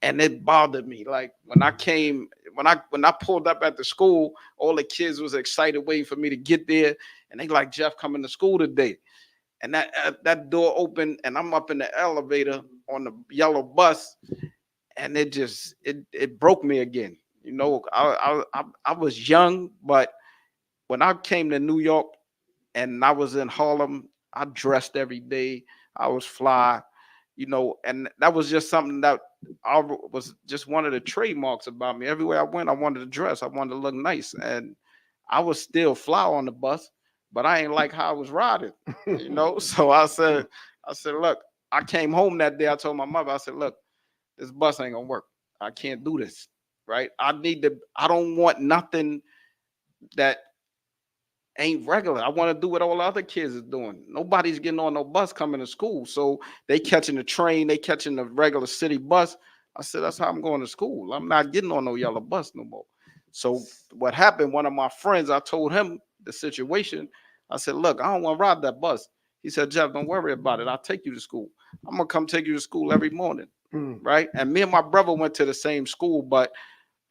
and it bothered me. Like when I pulled up at the school, all the kids was excited waiting for me to get there, and they like, Jeff coming to school today. And that door opened, and I'm up in the elevator on the yellow bus, and it broke me again. I was young, but when I came to New York and I was in Harlem, I dressed every day. I was fly, and that was just something that was just one of the trademarks about me. Everywhere I went, I wanted to dress. I wanted to look nice, and I was still fly on the bus, but I ain't like how I was riding, So I said, look, I came home that day. I told my mother, I said, look, this bus ain't gonna work. I can't do this, right? I don't want nothing that ain't regular. I want to do what all the other kids is doing. Nobody's getting on no bus coming to school. So they catching the train, they catching the regular city bus. I said, that's how I'm going to school. I'm not getting on no yellow bus no more. So what happened, one of my friends, I told him the situation. I said, look, I don't want to ride that bus. He said, Jeff, don't worry about it. I'll take you to school. I'm going to come take you to school every morning. Right. And me and my brother went to the same school, but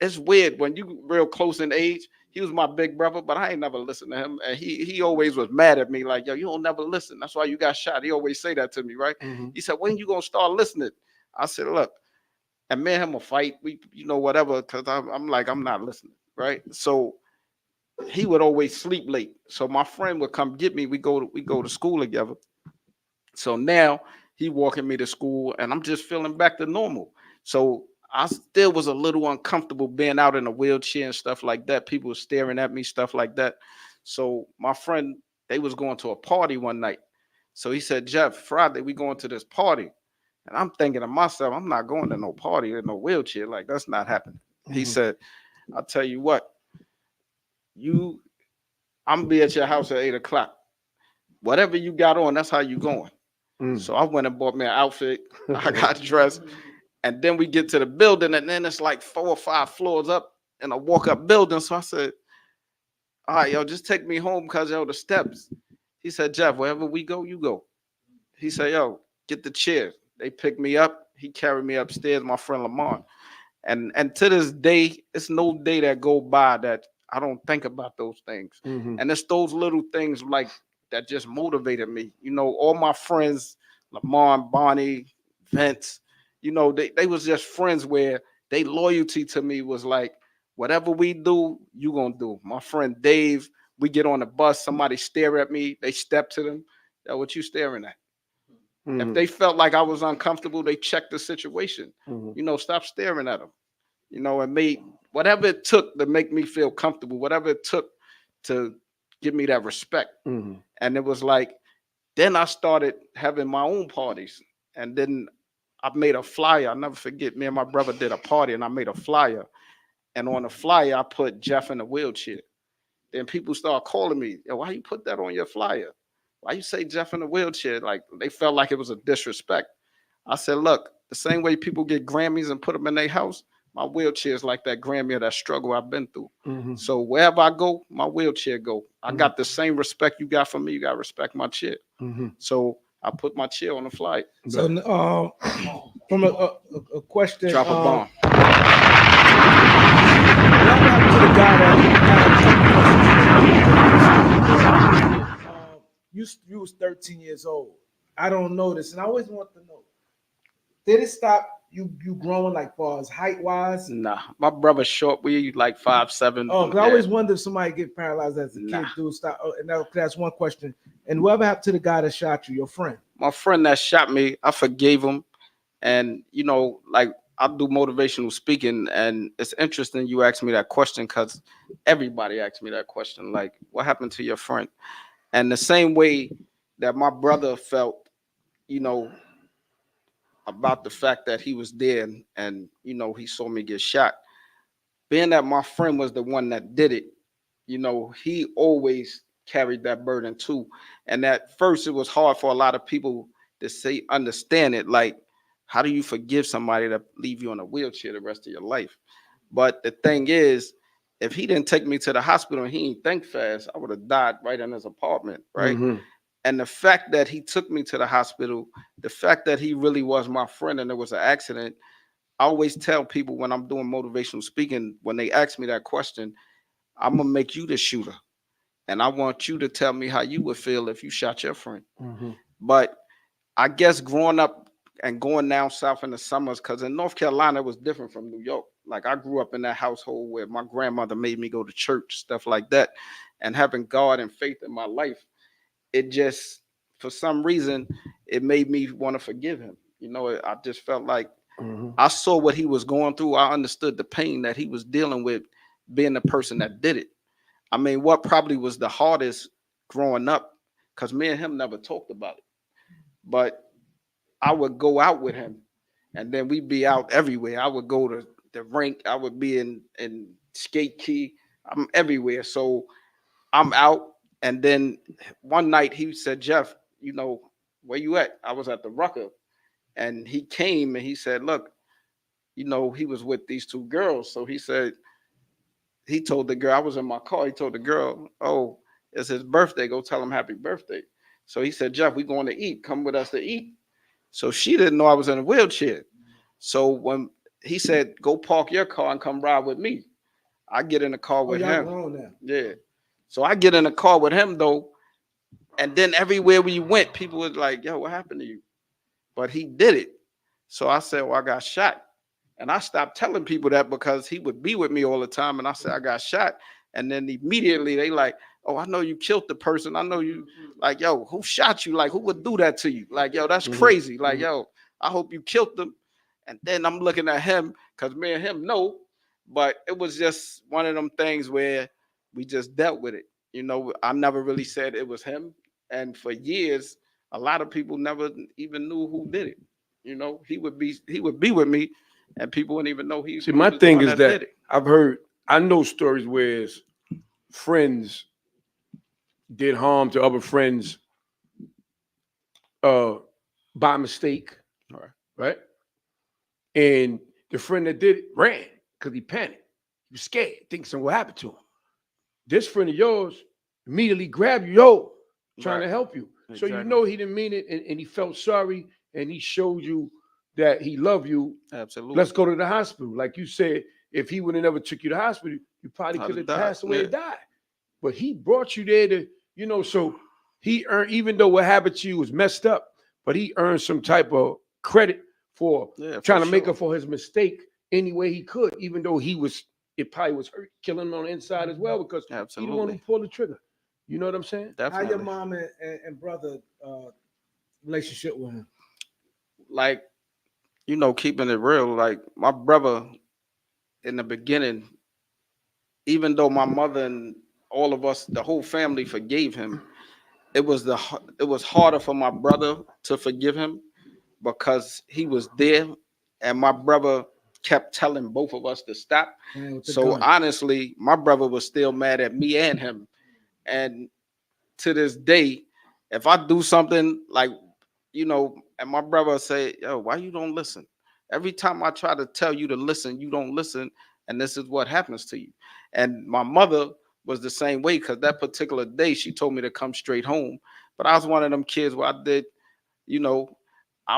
it's weird when you real close in age. He was my big brother, but I ain't never listened to him. And he always was mad at me, like, yo, you don't never listen. That's why you got shot. He always say that to me, right? He said, when you gonna start listening? I said, look, and me and him will fight. We, whatever, because I'm like, I'm not listening, right? So he would always sleep late. So my friend would come get me. We go to school together. So now he walking me to school, and I'm just feeling back to normal. So I still was a little uncomfortable being out in a wheelchair and stuff like that. People were staring at me, stuff like that. So my friend, they was going to a party one night. So he said, Jeff, Friday we going to this party. And I'm thinking to myself, I'm not going to no party in no wheelchair. Like, that's not happening. He said, I'll tell you what, I'm gonna be at your house at 8 o'clock. Whatever you got on, that's how you going. So I went and bought me an outfit. I got dressed. And then we get to the building, and then it's like 4 or 5 floors up in a walk-up building. So I said, all right, yo, just take me home because, yo, the steps. He said, Jeff, wherever we go, you go. He said, yo, get the chair. They picked me up. He carried me upstairs, my friend Lamar. And to this day, it's no day that go by that I don't think about those things. And it's those little things like that just motivated me. You know, all my friends, Lamar and Bonnie, Vince, you know, they was just friends where they loyalty to me was like, whatever we do, you gonna do. My friend Dave, we get on the bus, somebody stare at me, they step to them. That's what you staring at. If they felt like I was uncomfortable, they checked the situation. You know, stop staring at them. You know, and made whatever it took to make me feel comfortable, whatever it took to give me that respect. And it was like, then I started having my own parties. And then I made a flyer. I'll never forget, me and my brother did a party, and I made a flyer. And on the flyer, I put Jeff in a wheelchair. Then people start calling me, yo, why you put that on your flyer? Why you say Jeff in a wheelchair? Like, they felt like it was a disrespect. I said, look, the same way people get Grammys and put them in their house, my wheelchair is like that Grammy of that struggle I've been through. So wherever I go, my wheelchair go. I got the same respect you got for me. You got to respect my chair. So I put my chair on the flight. So from a question, Drop a bomb. to the guy that you was 13 years old. I don't know this, and I always want to know, did it stop you growing like far as height wise? Nah, my brother's short. We like 5'7". Oh, because I always wonder if somebody get paralyzed as a kid. Do stop? Oh, and that's one question. And whatever happened to the guy that shot you, your friend? My friend that shot me, I forgave him. And you know, like, I do motivational speaking, and it's interesting you asked me that question because everybody asked me that question. Like, what happened to your friend? And the same way that my brother felt, you know, about the fact that he was there and you know, he saw me get shot. Being that my friend was the one that did it, you know, he always carried that burden too. And at first, it was hard for a lot of people to say, understand it. Like, how do you forgive somebody that leave you in a wheelchair the rest of your life? But the thing is, if he didn't take me to the hospital and he didn't think fast, I would have died right in his apartment, right? And the fact that he took me to the hospital, the fact that he really was my friend and there was an accident, I always tell people when I'm doing motivational speaking, when they ask me that question, I'm going to make you the shooter. And I want you to tell me how you would feel if you shot your friend. But I guess growing up and going down south in the summers, because in North Carolina, it was different from New York. Like, I grew up in that household where my grandmother made me go to church, stuff like that. And having God and faith in my life, it just, for some reason, it made me want to forgive him. You know, I just felt like I saw what he was going through. I understood the pain that he was dealing with being the person that did it. I mean, what probably was the hardest growing up, because me and him never talked about it. But I would go out with him, and then we'd be out everywhere. I would go to the rink. I would be in skate key. I'm everywhere. So I'm out. And then one night he said, Jeff, you know, where you at? I was at the Rucker. And he came and he said, look, you know, he was with these 2 girls. So he said, he told the girl, I was in my car. He told the girl, oh, it's his birthday. Go tell him happy birthday. So he said, Jeff, we going to eat. Come with us to eat. So she didn't know I was in a wheelchair. So when he said, go park your car and come ride with me, I get in the car with him. Yeah. So I get in the car with him, though. And then everywhere we went, people was like, yo, what happened to you? But he did it. So I said, well, I got shot. And I stopped telling people that because he would be with me all the time. And I said, I got shot. And then immediately they like, oh, I know you killed the person. I know you, like, yo, who shot you? Like, who would do that to you? Like, yo, that's crazy. Like, yo, I hope you killed them. And then I'm looking at him because me and him know, but it was just one of them things where we just dealt with it. You know, I never really said it was him. And for years, a lot of people never even knew who did it. You know, he would be with me, and people wouldn't even know he. See, he my was the thing one is that did it. I know stories where friends did harm to other friends by mistake, Right. right? And the friend that did it ran because he panicked. He was scared, thinking something would happen to him. This friend of yours immediately grabbed you, trying Right. to help you. So you Exactly. know he didn't mean it, and he felt sorry, and he showed you that he loved you. Absolutely. Let's go to the hospital. Like you said, if he would have never took you to the hospital, you probably I'd could have have died. passed away Yeah. and died. But he brought you there to, so he earned, even though what happened to you was messed up, but he earned some type of credit for trying to make up for his mistake any way he could, even though it probably was hurt, killing him on the inside as well, because he the one who pulled the trigger. You know what I'm saying? Definitely. How your mom and brother relationship with him? Like, keeping it real, like my brother in the beginning, even though my mother and all of us, the whole family forgave him, it was harder for my brother to forgive him because he was there and my brother kept telling both of us to stop. So honestly, my brother was still mad at me and him. And to this day, if I do something like, and my brother say, yo, why you don't listen? Every time I try to tell you to listen, you don't listen. And this is what happens to you. And my mother was the same way because that particular day she told me to come straight home. But I was one of them kids where I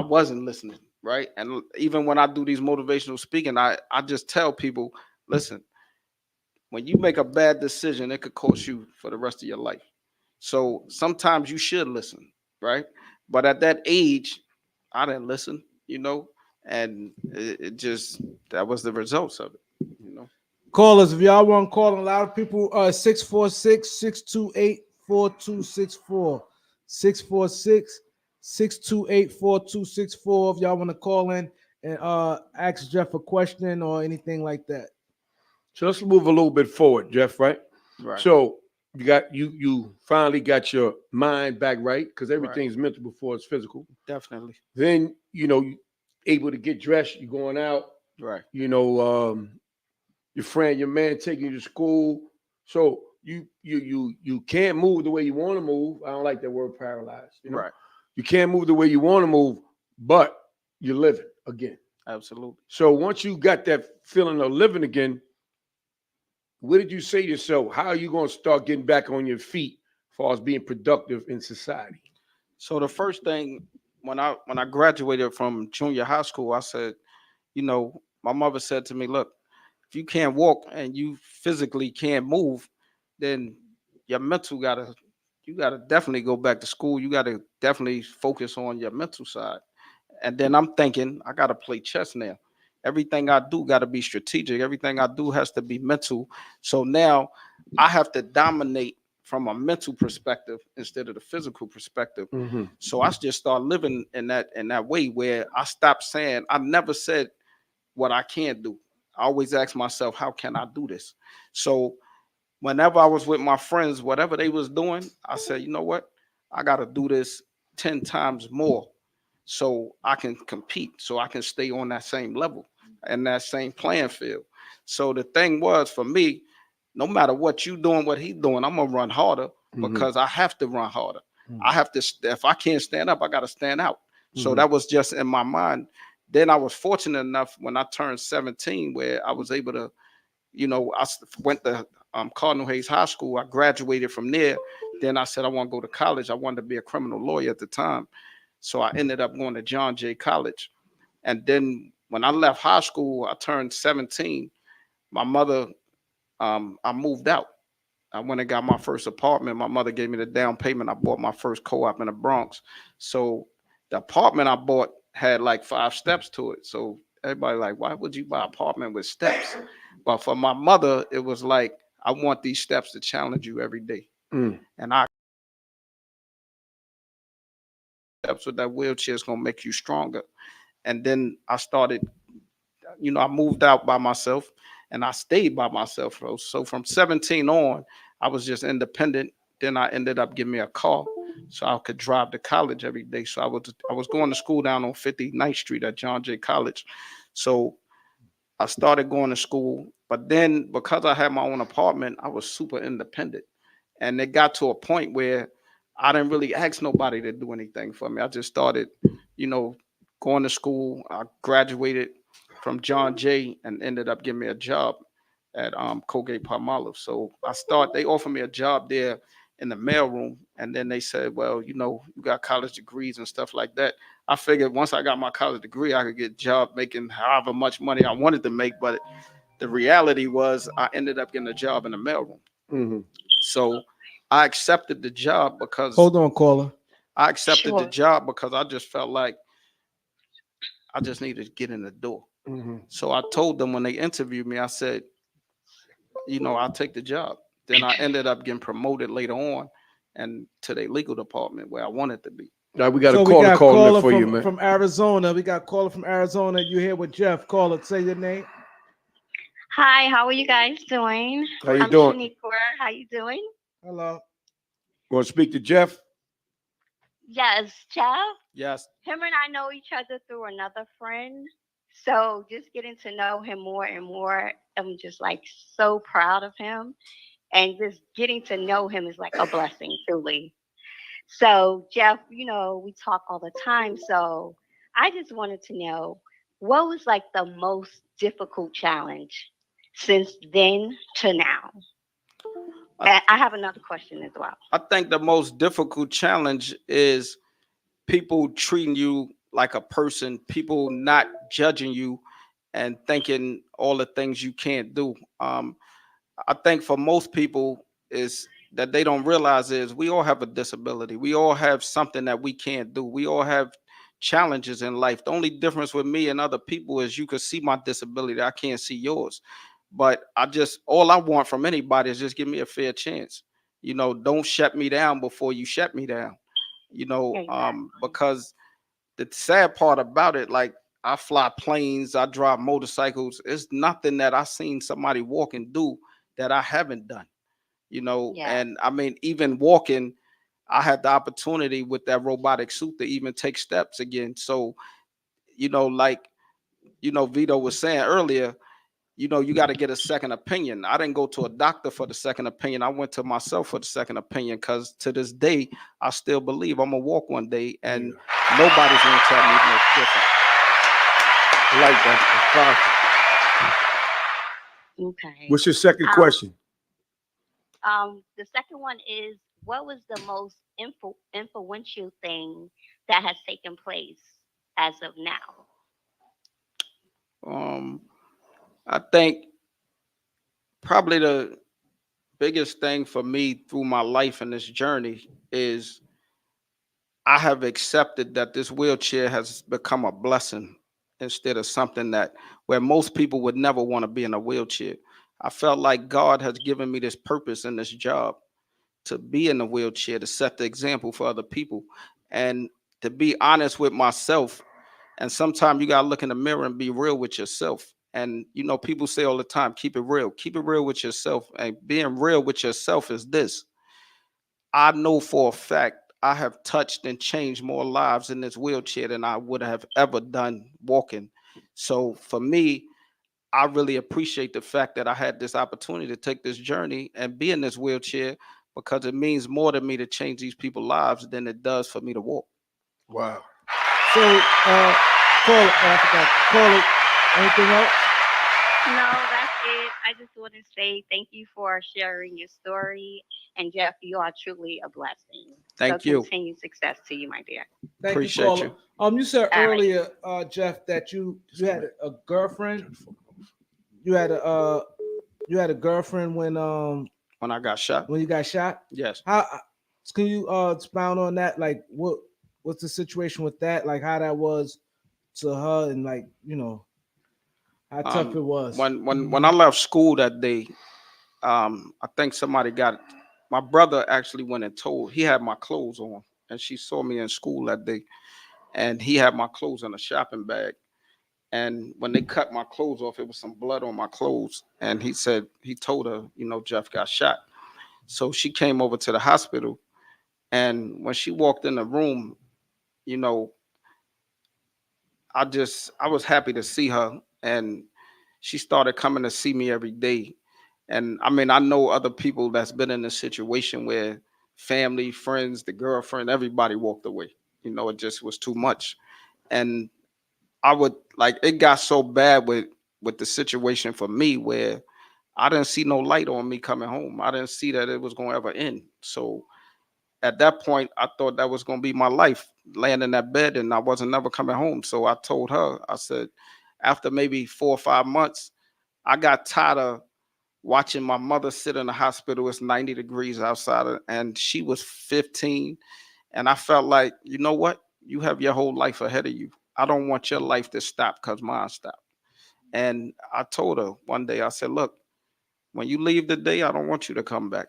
wasn't listening, right? And even when I do these motivational speaking, I just tell people, listen, when you make a bad decision, it could cost you for the rest of your life. So sometimes you should listen, right? But at that age, I didn't listen, and it just, that was the results of it. Callers, if y'all want to call, a lot of people, 646-628-4264. 646-628-4264. If y'all want to call in and ask Jeff a question or anything like that. So let's move a little bit forward, Jeff, right? Right. So you finally got your mind back right, because everything's mental before it's physical. Definitely. Then, you able to get dressed, you're going out. Right. Your friend, your man taking you to school. So you can't move the way you want to move. I don't like that word paralyzed. Right. You can't move the way you want to move, but you're living again. Absolutely. So once you got that feeling of living again, what did you say to yourself? How are you going to start getting back on your feet as far as being productive in society? So the first thing, when I graduated from junior high school, I said, my mother said to me, look, if you can't walk and you physically can't move, then your mental you gotta definitely go back to school. You gotta definitely focus on your mental side. And then I'm thinking, I gotta play chess now. Everything I do gotta be strategic. Everything I do has to be mental. So now I have to dominate from a mental perspective instead of the physical perspective. Mm-hmm. So I just start living in that way where I stopped saying, I never said what I can't do. I always ask myself, how can I do this? So whenever I was with my friends, whatever they was doing, I said, you know what? I got to do this 10 times more so I can compete, so I can stay on that same level and that same playing field. So the thing was for me, no matter what you doing, what he doing, I'm going to run harder because I have to run harder. I have to, if I can't stand up, I got to stand out. So that was just in my mind. Then I was fortunate enough when I turned 17 where I was able to, I went to Cardinal Hayes High School. I graduated from there. Then I said I want to go to college. I wanted to be a criminal lawyer at the time. So I ended up going to John Jay College. And then when I left high school, I turned 17. My mother, I moved out. I went and got my first apartment. My mother gave me the down payment. I bought my first co-op in the Bronx. So the apartment I bought had like 5 steps to it. So everybody like, why would you buy an apartment with steps? But for my mother, it was like, I want these steps to challenge you every day. Mm. And I steps with that wheelchair is gonna make you stronger. And then I started, I moved out by myself and I stayed by myself. So from 17 on, I was just independent. Then I ended up getting me a car so I could drive to college every day. So I was going to school down on 59th Street at John Jay College. So I started going to school, but then because I had my own apartment, I was super independent. And it got to a point where I didn't really ask nobody to do anything for me. I just started, you know, going to school. I graduated from John Jay and ended up getting me a job at Colgate Palmolive. So they offered me a job there in the mailroom, and then they said, well, you got college degrees and stuff like that. I figured once I got my college degree, I could get a job making however much money I wanted to make. But the reality was I ended up getting a job in the mailroom. Mm-hmm. So I accepted the job because Hold on, caller. I accepted the Sure. job because I just felt like I just needed to get in the door. Mm-hmm. So I told them when they interviewed me, I said, I'll take the job. Then I ended up getting promoted later on and to the legal department where I wanted to be. Now we got So a we caller got calling caller in for you, from, man. from Arizona. We got caller from Arizona. You here with Jeff? Caller, say your name. Hi, how are you guys doing? How you I'm doing? Shaniqua. How you doing? Hello. Want to speak to Jeff? Yes, Jeff. Yes. Him and I know each other through another friend. So just getting to know him more and more, I'm just like so proud of him. And just getting to know him is like a blessing, truly. So, Jeff, we talk all the time. So I just wanted to know what was like the most difficult challenge since then to now? And I have another question as well. I think the most difficult challenge is people treating you like a person, people not judging you and thinking all the things you can't do. I think for most people is that they don't realize is we all have a disability. We all have something that we can't do. We all have challenges in life. The only difference with me and other people is you can see my disability. I can't see yours. But all I want from anybody is just give me a fair chance. Don't shut me down before you shut me down. Exactly. Because the sad part about it, like I fly planes, I drive motorcycles. It's nothing that I seen somebody walk and do that I haven't done. Yeah. And I mean, even walking, I had the opportunity with that robotic suit to even take steps again. So, Vito was saying earlier, you got to get a second opinion. I didn't go to a doctor for the second opinion. I went to myself for the second opinion because to this day, I still believe I'm going to walk one day and nobody's going to tell me no different. I like that. Okay. What's your second question? The second one is, what was the most influential thing that has taken place as of now? I think probably the biggest thing for me through my life and this journey is I have accepted that this wheelchair has become a blessing instead of something where most people would never want to be in a wheelchair. I felt like God has given me this purpose and this job to be in a wheelchair, to set the example for other people, and to be honest with myself. And sometimes you got to look in the mirror and be real with yourself. And, people say all the time, keep it real with yourself. And being real with yourself is this. I know for a fact I have touched and changed more lives in this wheelchair than I would have ever done walking. So for me, I really appreciate the fact that I had this opportunity to take this journey and be in this wheelchair because it means more to me to change these people's lives than it does for me to walk. Wow. So, call it. Anything else? No, that's it. I just want to say thank you for sharing your story. And Jeff, you are truly a blessing. Thank you. Continued success to you, my dear. Thank Appreciate you, caller. You said All right. earlier, Jeff, that you had a girlfriend. You had a girlfriend when I got shot. When you got shot. Yes. How can you expound on that? Like, what's the situation with that? Like, how that was to her, and how tough it was. When I left school that day, I think somebody got my brother actually went and told he had my clothes on, and she saw me in school that day, and he had my clothes in a shopping bag. And when they cut my clothes off, it was some blood on my clothes. And he said he told her, Jeff got shot. So she came over to the hospital, and when she walked in the room, you know, I was happy to see her, and she started coming to see me every day. And I mean, I know other people that's been in a situation where family, friends, the girlfriend, everybody walked away. It just was too much. And I would like it got so bad with the situation for me where I didn't see no light on me coming home. I didn't see that it was going to ever end. So at that point, I thought that was going to be my life, laying in that bed, and I wasn't never coming home. So I told her, I said, after maybe 4 or 5 months, I got tired of watching my mother sit in the hospital. It's 90 degrees outside, and she was 15. And I felt like, you know what? You have your whole life ahead of you. I don't want your life to stop because mine stopped. And I told her one day, I said, look, when you leave today, I don't want you to come back,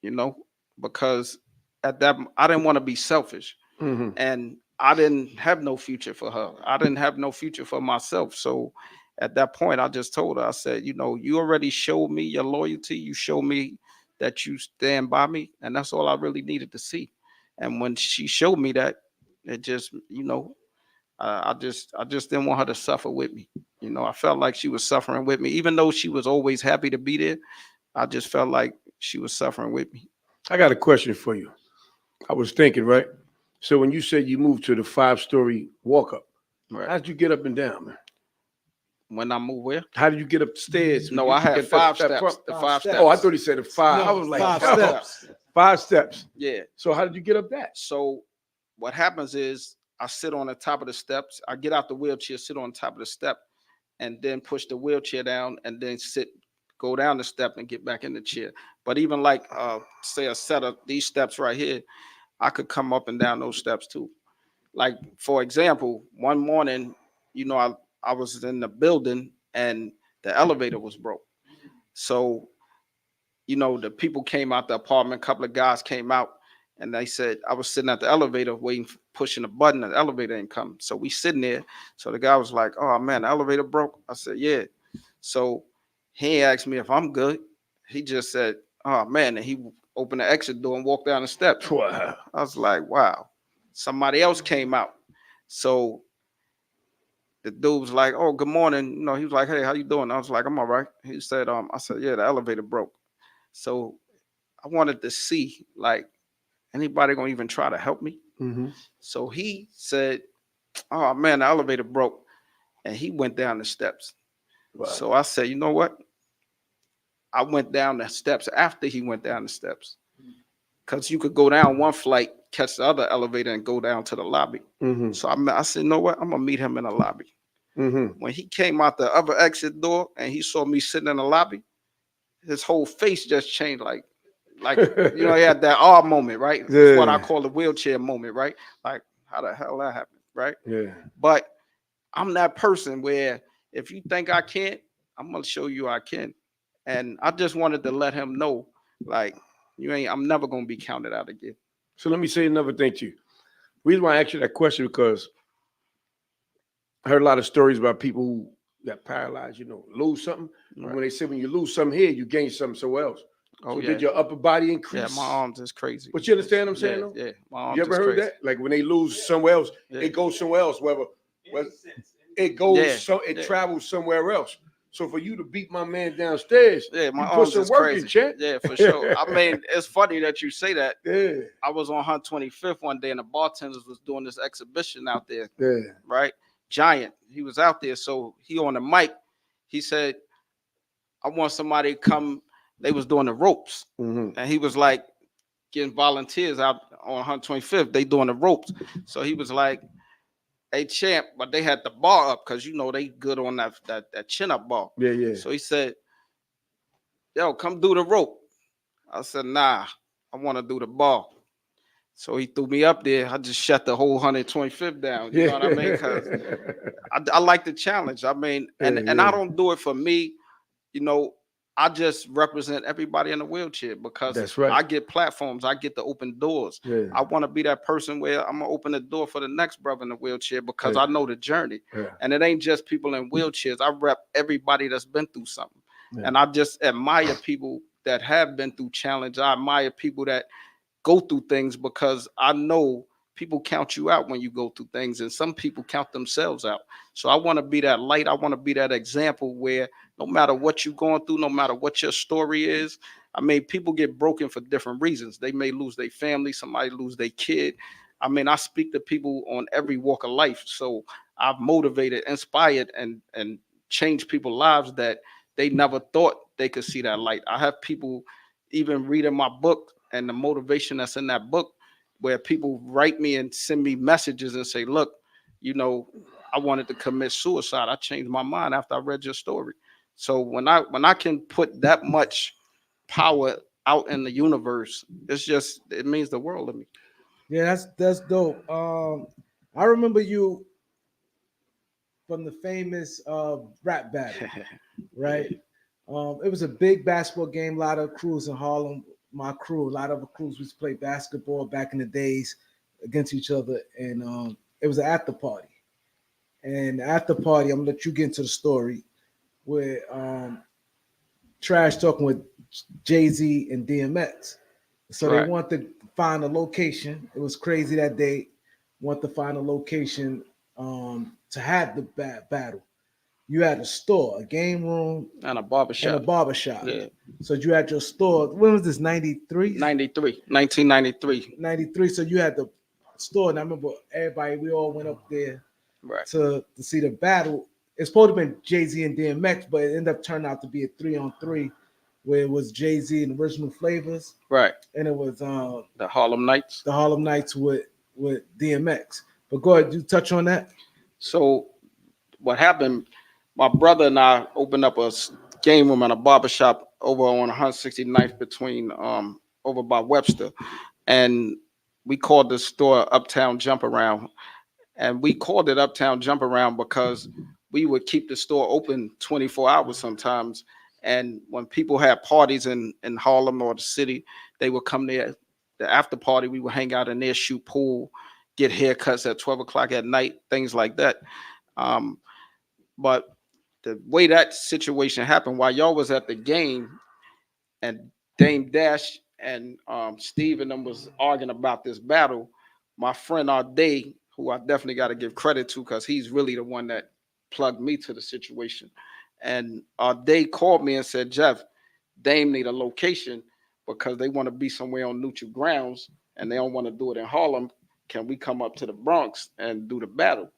you know, because at that, I didn't want to be selfish. Mm-hmm. And I didn't have no future for her. I didn't have no future for myself. So at that point, I just told her, I said, you already showed me your loyalty. You showed me that you stand by me. And that's all I really needed to see. And when she showed me that, it just, I just didn't want her to suffer with me. I felt like she was suffering with me, even though she was always happy to be there. I just felt like she was suffering with me. I got a question for you. I was thinking, right? So when you said you moved to the 5-story walk up, Right. how did you get up and down, man? When I moved where? How did you get upstairs? No, You I had get 5 that steps. front- The Five 5 steps. steps. Oh, I thought he said 5. I No, was like, 5 oh, steps. 5 steps. Yeah. So how did you get up that? So what happens is I sit on the top of the steps. I get out the wheelchair, sit on top of the step, and then push the wheelchair down, and then go down the step and get back in the chair. But even like say a set of these steps right here, I could come up and down those steps too. Like for example, one morning, I was in the building and the elevator was broke. So the people came out the apartment, a couple of guys came out, and they said I was sitting at the elevator waiting, pushing a button, and the elevator ain't come. So we sitting there. So the guy was like, oh man, the elevator broke. I said, yeah. So he asked me if I'm good. He just said, oh man, and he opened the exit door and walked down the steps. Wow. I was like, wow. Somebody else came out. So the dude was like, oh, good morning. He was like, hey, how you doing? I was like, I'm all right. He said, I said, yeah, the elevator broke. So I wanted to see, like, anybody gonna even try to help me? Mm-hmm. So he said, oh man, the elevator broke. And he went down the steps. Wow. So I said, you know what? I went down the steps after he went down the steps. Because you could go down one flight, catch the other elevator, and go down to the lobby. Mm-hmm. So I said, you know what? I'm going to meet him in the lobby. Mm-hmm. When he came out the other exit door and he saw me sitting in the lobby, his whole face just changed. Like he had that awe moment, right? Yeah. It's what I call the wheelchair moment, right? Like, how the hell that happened, right? Yeah. But I'm that person where if you think I can't, I'm gonna show you I can. And I just wanted to let him know, like, I'm never gonna be counted out again. So let me say another thing to you. The reason why I asked you that question because I heard a lot of stories about people who got paralyzed, lose something. Right. And when they say when you lose something here, you gain something somewhere else. Oh, so yeah. did your upper body increase? Yeah, my arms is crazy. But you understand what I'm saying, though? Yeah, my arms you ever is heard crazy. that? Like when they lose somewhere else, it goes somewhere else. Whether it goes, travels somewhere else. So for you to beat my man downstairs, yeah, my you arms put some is work crazy. in, champ. Yeah, for sure. I mean, it's funny that you say that. Yeah. I was on 125th one day, and the bartenders was doing this exhibition out there. Yeah. Right? Giant. He was out there, so he on the mic. He said, I want somebody to come. They was doing the ropes. Mm-hmm. And he was like getting volunteers out on 125th. They doing the ropes. So he was like, hey, champ, but they had the bar up because, they good on that chin up bar. Yeah, yeah. So he said, yo, come do the rope. I said, nah, I want to do the bar. So he threw me up there. I just shut the whole 125th down. You know what I mean? Because I like the challenge. I mean, and I don't do it for me. I just represent everybody in a wheelchair because That's right. I get platforms, I get to open doors. Yeah. I want to be that person where I'm gonna open the door for the next brother in the wheelchair because I know the journey. Yeah. And it ain't just people in wheelchairs. I rep everybody that's been through something. Yeah. And I just admire people that have been through challenge. I admire people that go through things because I know people count you out when you go through things, and some people count themselves out. So I want to be that light. I want to be that example where no matter what you're going through, no matter what your story is, I mean, people get broken for different reasons. They may lose their family, somebody lose their kid. I mean, I speak to people on every walk of life. So I've motivated, inspired, and changed people's lives that they never thought they could see that light. I have people even reading my book and the motivation that's in that book, where people write me and send me messages and say, look, you know, I wanted to commit suicide. I changed my mind after I read your story. So when I can put that much power out in the universe, it means the world to me. Yeah, that's dope. I remember you from the famous rap battle, right? It was a big basketball game. A lot of crews in Harlem, my crew, a lot of the crews used to play basketball back in the days against each other, and it was an after party. And the after party, I'm gonna let you get into the story where Trash talking with Jay-Z and DMX. So they want to find a location. It was crazy that they want to find a location to have the battle. You had a store, a game room, and a barbershop. Yeah. So you had your store. When was this? 93? 1993. 93. So you had the store, and I remember everybody. We all went up there to see the battle. It's supposed to have been Jay-Z and DMX, but it ended up turning out to be a 3-on-3, where it was Jay-Z and Original Flavors, right? And it was the Harlem Nights. The Harlem Nights with DMX. But go ahead, you touch on that. So what happened? My brother and I opened up a game room and a barbershop over on 169th between over by Webster, and we called the store Uptown Jump Around. And we called it Uptown Jump Around because we would keep the store open 24 hours sometimes. And when people had parties in Harlem or the city, they would come there. The after party, we would hang out in there, shoot pool, get haircuts at 12 o'clock at night, things like that. But the way that situation happened, while y'all was at the game and Dame Dash and Steve and them was arguing about this battle, my friend Day, who I definitely got to give credit to because he's really the one that plugged me to the situation. And Day called me and said, Jeff, Dame need a location because they want to be somewhere on neutral grounds and they don't want to do it in Harlem. Can we come up to the Bronx and do the battle?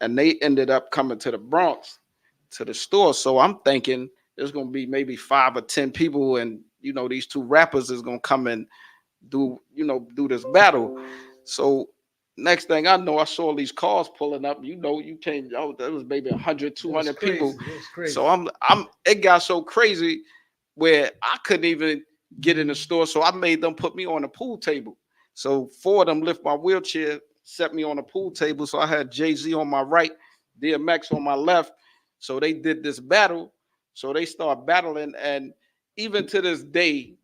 And they ended up coming to the Bronx to the store. So I'm thinking there's going to be maybe 5 or 10 people, and these two rappers is going to come and do this battle. So next thing I know, I saw these cars pulling up. You can't. There was maybe 100, 200 people. So it got so crazy where I couldn't even get in the store. So I made them put me on a pool table. So 4 of them lift my wheelchair, set me on a pool table. So I had Jay-Z on my right, DMX on my left. So they did this battle. So they start battling. And even to this day,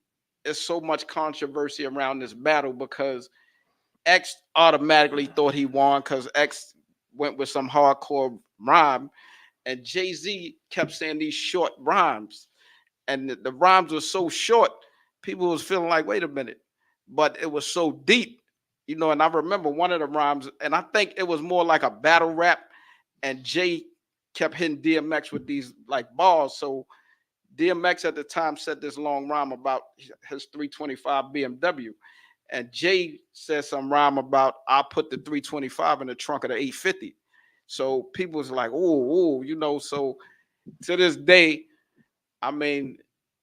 there's so much controversy around this battle because X automatically thought he won because X went with some hardcore rhyme. And Jay-Z kept saying these short rhymes. And the rhymes were so short, people was feeling like, wait a minute. But it was so deep, and I remember one of the rhymes, and I think it was more like a battle rap, and Jay kept hitting DMX with these like bars. So DMX at the time said this long rhyme about his 325 BMW. And Jay said some rhyme about, I put the 325 in the trunk of the 850. So people was like, so to this day, I mean,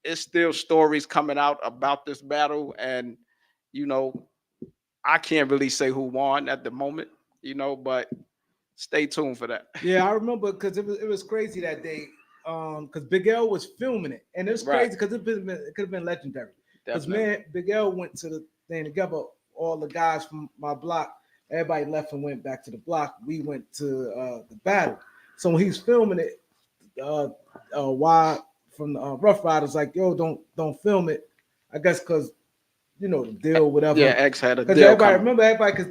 it's still stories coming out about this battle. And, I can't really say who won at the moment, but stay tuned for that. Yeah, I remember because it was crazy that day. Because Big L was filming it, and it was crazy because it could have been legendary. Because man, Big L went to the thing together. All the guys from my block, everybody left and went back to the block. We went to the battle. So when he's filming it, from the Rough Riders, like, yo, don't film it. I guess because the deal, whatever. Yeah, X had a Because deal. everybody, because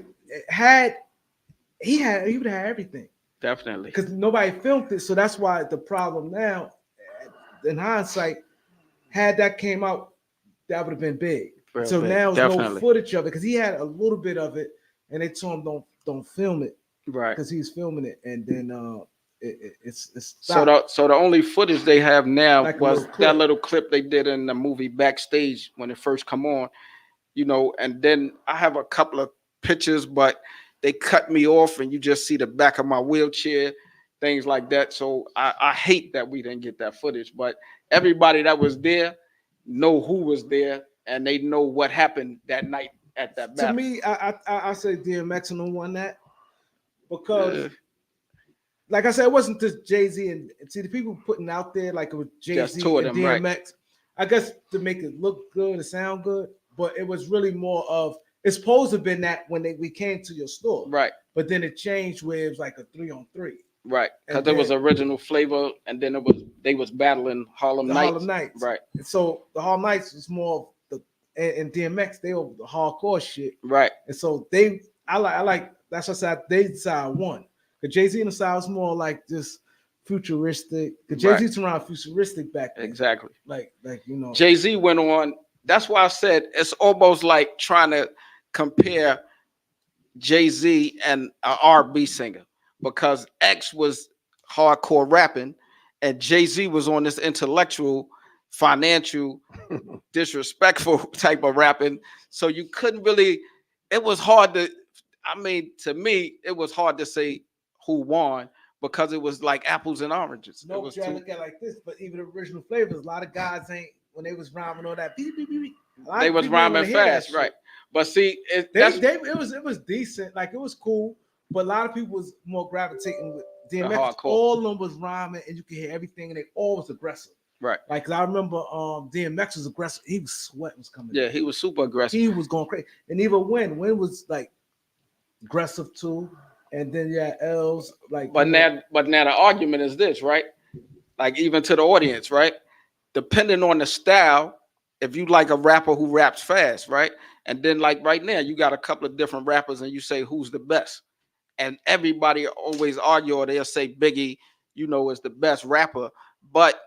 he would have everything. Definitely. Because nobody filmed it, so that's why the problem now, in hindsight, had that came out, that would have been big. Real so big. now there's no Definitely. footage of it because he had a little bit of it, and they told him don't film it Right. because he's filming it, and then it's so the only footage they have now Like a was little clip. that little clip they did in the movie Backstage when it first come on, and then I have a couple of pictures, but they cut me off and you just see the back of my wheelchair, things like that. So I hate that we didn't get that footage, but everybody that was there know who was there and they know what happened that night at that battle. To me, I say DMX and won that because, like I said, it wasn't just Jay-Z and see the people putting out there like it was Jay-Z two of and them, DMX. right. I guess to make it look good and sound good, but it was really more of it's supposed to have been that when we came to your store, Right. But then it changed where it was like a 3-on-3. Right, because And there was then- original flavor, and then they was battling Harlem The Nights. Harlem Nights, Right, So the Harlem Nights was more of and DMX they were the hardcore shit, right, and so I like that's what I said they side won. Because Jay-Z and the side was more like just futuristic. Because Jay-Z's around futuristic back then. exactly. Like Jay-Z went on. That's why I said it's almost like trying to compare Jay-Z and an R&B singer because X was hardcore rapping and Jay-Z was on this intellectual, financial, disrespectful type of rapping. So you couldn't really, it was hard to, to me, it was hard to say who won because it was like apples and oranges. No, it was try to look at it like this, but even the original flavors, a lot of guys ain't when they was rhyming all that. Beep, beep, beep, beep. They was rhyming fast, right? But see, it was decent, like it was cool, but a lot of people was more gravitating with DMX. hardcore. All of them was rhyming, and you could hear everything, and they all was aggressive. Right. Like 'cause I remember DMX was aggressive. He was sweat was coming. Yeah, he was super aggressive. He was going crazy, and even Win was like aggressive too. And then L's like. But now the argument is this, right? Like even to the audience, right? Depending on the style, if you like a rapper who raps fast, right? And then like right now, you got a couple of different rappers, and you say who's the best, and everybody always argue or they'll say Biggie, is the best rapper, but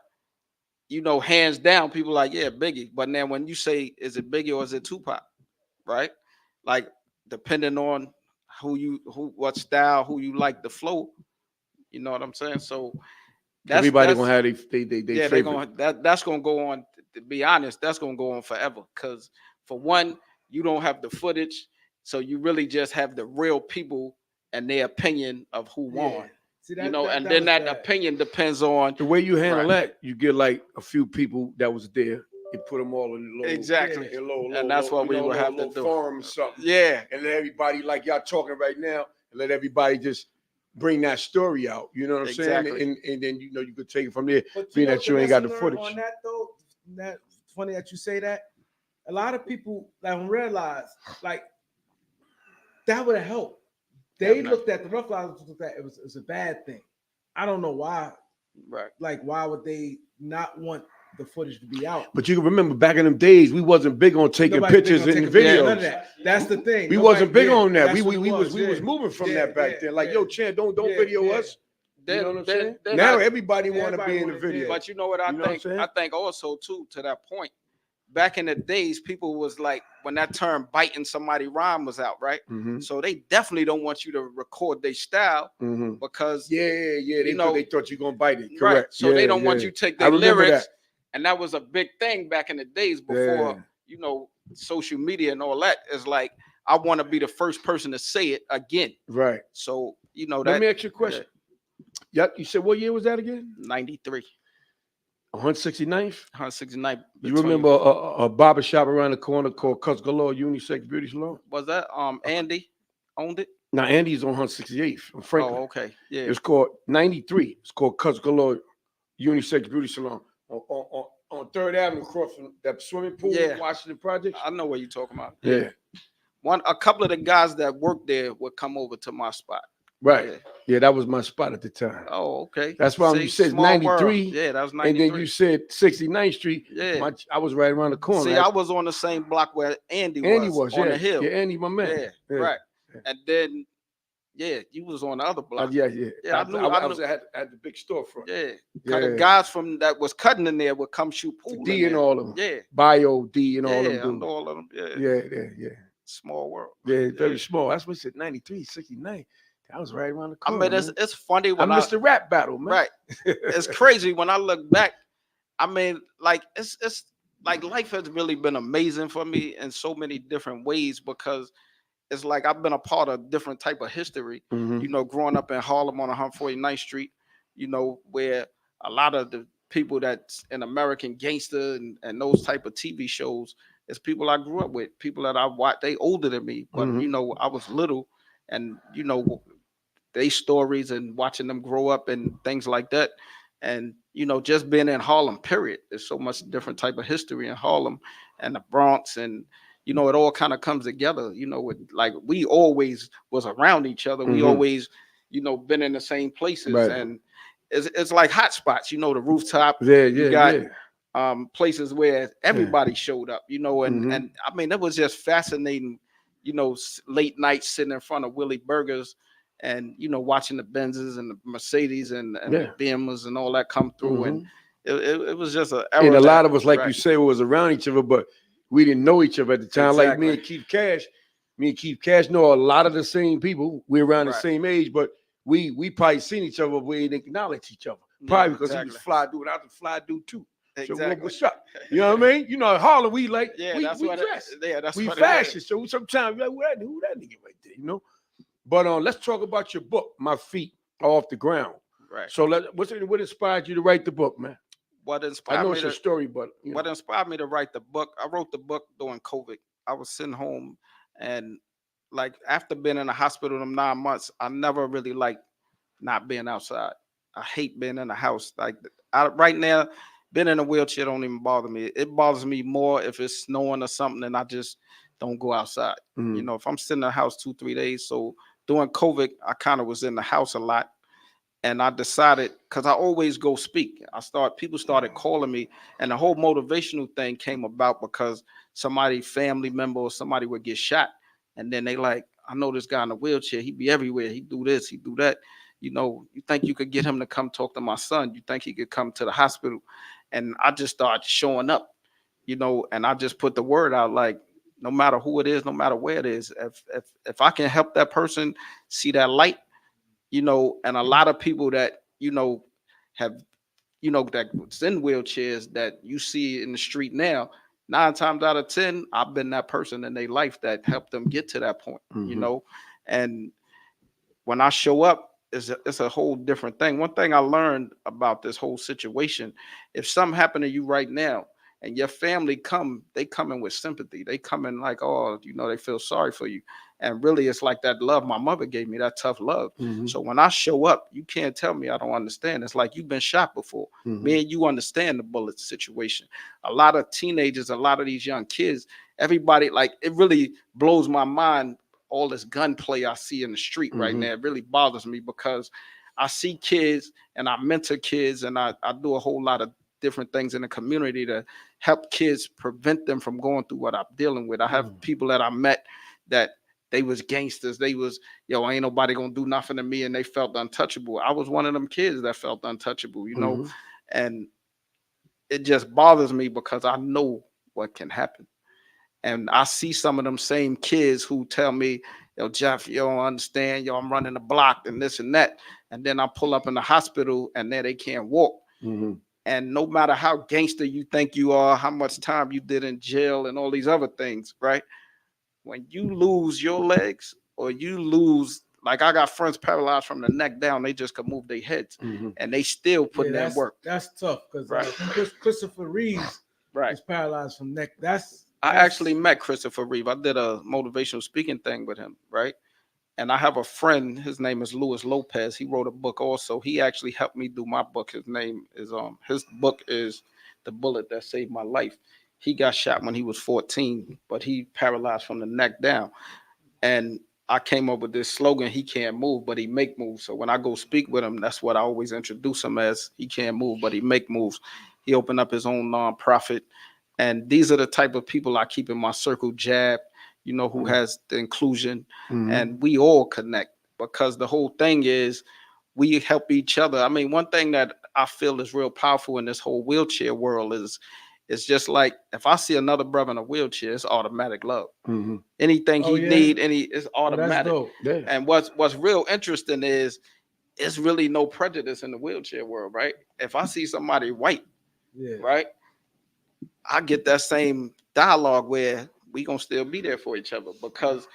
hands down, people like Biggie. But now when you say is it Biggie or is it Tupac, right? Like depending on what style, who you like the flow, you know what I'm saying? So everybody gonna have they favorite. That's gonna go on. To be honest, that's gonna go on forever. Because for one, you don't have the footage, so you really just have the real people and their opinion of who won. See, that opinion depends on the way you handle that. You get like a few people that was there. You put them all in the low, exactly, low, and that's what we would have to do. Forum or something, and let everybody like y'all talking right now, and let everybody just bring that story out. You know what I'm saying? And then you could take it from there. Being that you ain't got the footage on that though. That's funny that you say that. A lot of people don't realize like that would have helped. They looked at the Rough Riders looked at it was a bad thing. I don't know why. Right. Like why would they not want the footage to be out? But you can remember back in them days, we wasn't big on taking pictures and videos. None of that. That's the thing. We wasn't big on that. We was moving from that back then. Like, yo, Chan, don't video us. You know what I'm saying? Now everybody want to be in the video. But you know what I think? I think also too to that point. Back in the days, people was like when that term "biting somebody" rhyme was out, right? Mm-hmm. So they definitely don't want you to record their style because they thought you gonna bite it, correct? Right. So they don't want you to take their lyrics, and that was a big thing back in the days before social media and all that. Is like I want to be the first person to say it again, right? So Let me ask you a question. Yep, you said what year was that again? 93. 169th? 169th. You remember a barber shop around the corner called Cuts Galore Unisex Beauty Salon? Was that Andy owned it? Now Andy's on 168th on Franklin. Oh, okay. Yeah. It's called 93. It's called Cuts Galore Unisex Beauty Salon on 3rd Avenue across from that swimming pool, Washington Projects. I know what you're talking about. Yeah. A couple of the guys that worked there would come over to my spot. Right. Yeah. Yeah, that was my spot at the time. Oh, okay. That's why when See, you said small world. 93, Yeah, that was and 93. then you said 69th Street. Yeah. I was right around the corner. See, I was on the same block where Andy was on yeah. the hill. Yeah, Andy, my man. Yeah, right. And then, yeah, you was on the other block. Yeah. Yeah, I knew. I was at the big storefront. Yeah, Yeah. the guys from that was cutting in there would come shoot pool. D in and there. all of them. Yeah. Bio D and all Yeah, of I them. know all of them. Yeah. Yeah. Small world. Yeah, very small. That's what I said, 93, 69. That was right around the corner. I mean, it's funny I when missed the rap battle, man. Right. It's crazy when I look back. I mean, like it's like life has really been amazing for me in so many different ways because it's like I've been a part of different type of history. Mhm. You know, growing up in Harlem on 149th Street, you know, where a lot of the people that's in American Gangster and those type of TV shows is people I grew up with, people that I watched. They older than me, but Mhm. you know, I was little, and you know, they stories and watching them grow up and things like that. And you know, just being in Harlem, period. There's so much different type of history in Harlem and the Bronx, and you know, it all kind of comes together. You know, with like we always was around each other. We Mhm. always, you know, been in the same places, Right. and it's like hot spots. You know, the rooftop. Yeah, You got places where everybody showed up. You know, and Mhm. and I mean, it was just fascinating. You know, late nights sitting in front of Willie Burgers and you know watching the Benzes and the Mercedes and the Beamers and all that come through, and it was just an era. And a lot of us, like right. you say, was around each other, but we didn't know each other at the time. Like Exactly. me and Keith Cash know a lot of the same people. We're around the Right. same age, but we probably seen each other, but we didn't acknowledge each other. Probably because he was fly dude, I was a fly dude too. Exactly. So what's up? You know what I mean? You know, Harlem, we like we what dress. That's we what fashion. So sometimes like, who that nigga right there, you know? But let's talk about your book, My Feet Off the Ground. Right. So what inspired you to write the book, man? What inspired I know me it's a story, but what inspired me to write the book? I wrote the book during COVID. I was sitting home, and like after being in the hospital them 9 months, I never really liked not being outside. I hate being in the house. Like right now, being in a wheelchair don't even bother me. It bothers me more if it's snowing or something, and I just don't go outside. Mhm. You know, if I'm sitting in the house 2-3 days. So during COVID, I kind of was in the house a lot. And I decided, because I always go speak. People started calling me, and the whole motivational thing came about because somebody, family member or somebody would get shot. And then they like, I know this guy in a wheelchair, he be everywhere. He do this, he do that. You know, you think you could get him to come talk to my son? You think he could come to the hospital? And I just started showing up, you know, and I just put the word out like, no matter who it is, no matter where it is, if I can help that person see that light, you know, and a lot of people that, you know, have, you know, that's in wheelchairs that you see in the street now, 9 times out of 10, I've been that person in their life that helped them get to that point, you know, and when I show up, it's a whole different thing. One thing I learned about this whole situation, if something happened to you right now and your family they come in with sympathy. They come in like, oh, you know, they feel sorry for you. And really it's like that love my mother gave me, that tough love. So when I show up, you can't tell me I don't understand. It's like you've been shot before. Me and you understand the bullet situation. A lot of teenagers, a lot of these young kids, everybody, like it really blows my mind, all this gunplay I see in the street right now. It really bothers me because I see kids and I mentor kids and I do a whole lot of different things in the community to help kids, prevent them from going through what I'm dealing with. I have people that I met that they was gangsters. They was, ain't nobody gonna do nothing to me, and they felt untouchable. I was one of them kids that felt untouchable, you know, and it just bothers me because I know what can happen. And I see some of them same kids who tell me, Jeff, you don't understand, I'm running the block and this and that. And then I pull up in the hospital and then they can't walk. And no matter how gangster you think you are, how much time you did in jail and all these other things, right? When you lose your legs or you lose, like I got friends paralyzed from the neck down, they just could move their heads and they still putting in work. That's tough because Christopher Reeves is paralyzed from neck. I actually met Christopher Reeve. I did a motivational speaking thing with him, right? And I have a friend, his name is Luis Lopez. He wrote a book also. He actually helped me do my book. His book is The Bullet That Saved My Life. He got shot when he was 14, but he paralyzed from the neck down. And I came up with this slogan, he can't move, but he make moves. So when I go speak with him, that's what I always introduce him as. He can't move, but he make moves. He opened up his own nonprofit. And these are the type of people I keep in my circle, Jab, who has the inclusion. And we all connect because the whole thing is we help each other. I mean, one thing that I feel is real powerful in this whole wheelchair world is it's just like if I see another brother in a wheelchair, it's automatic love. Anything he need, it's automatic. Yeah. And what's real interesting is it's really no prejudice in the wheelchair world, right? If I see somebody white, right, I get that same dialogue where we gonna still be there for each other because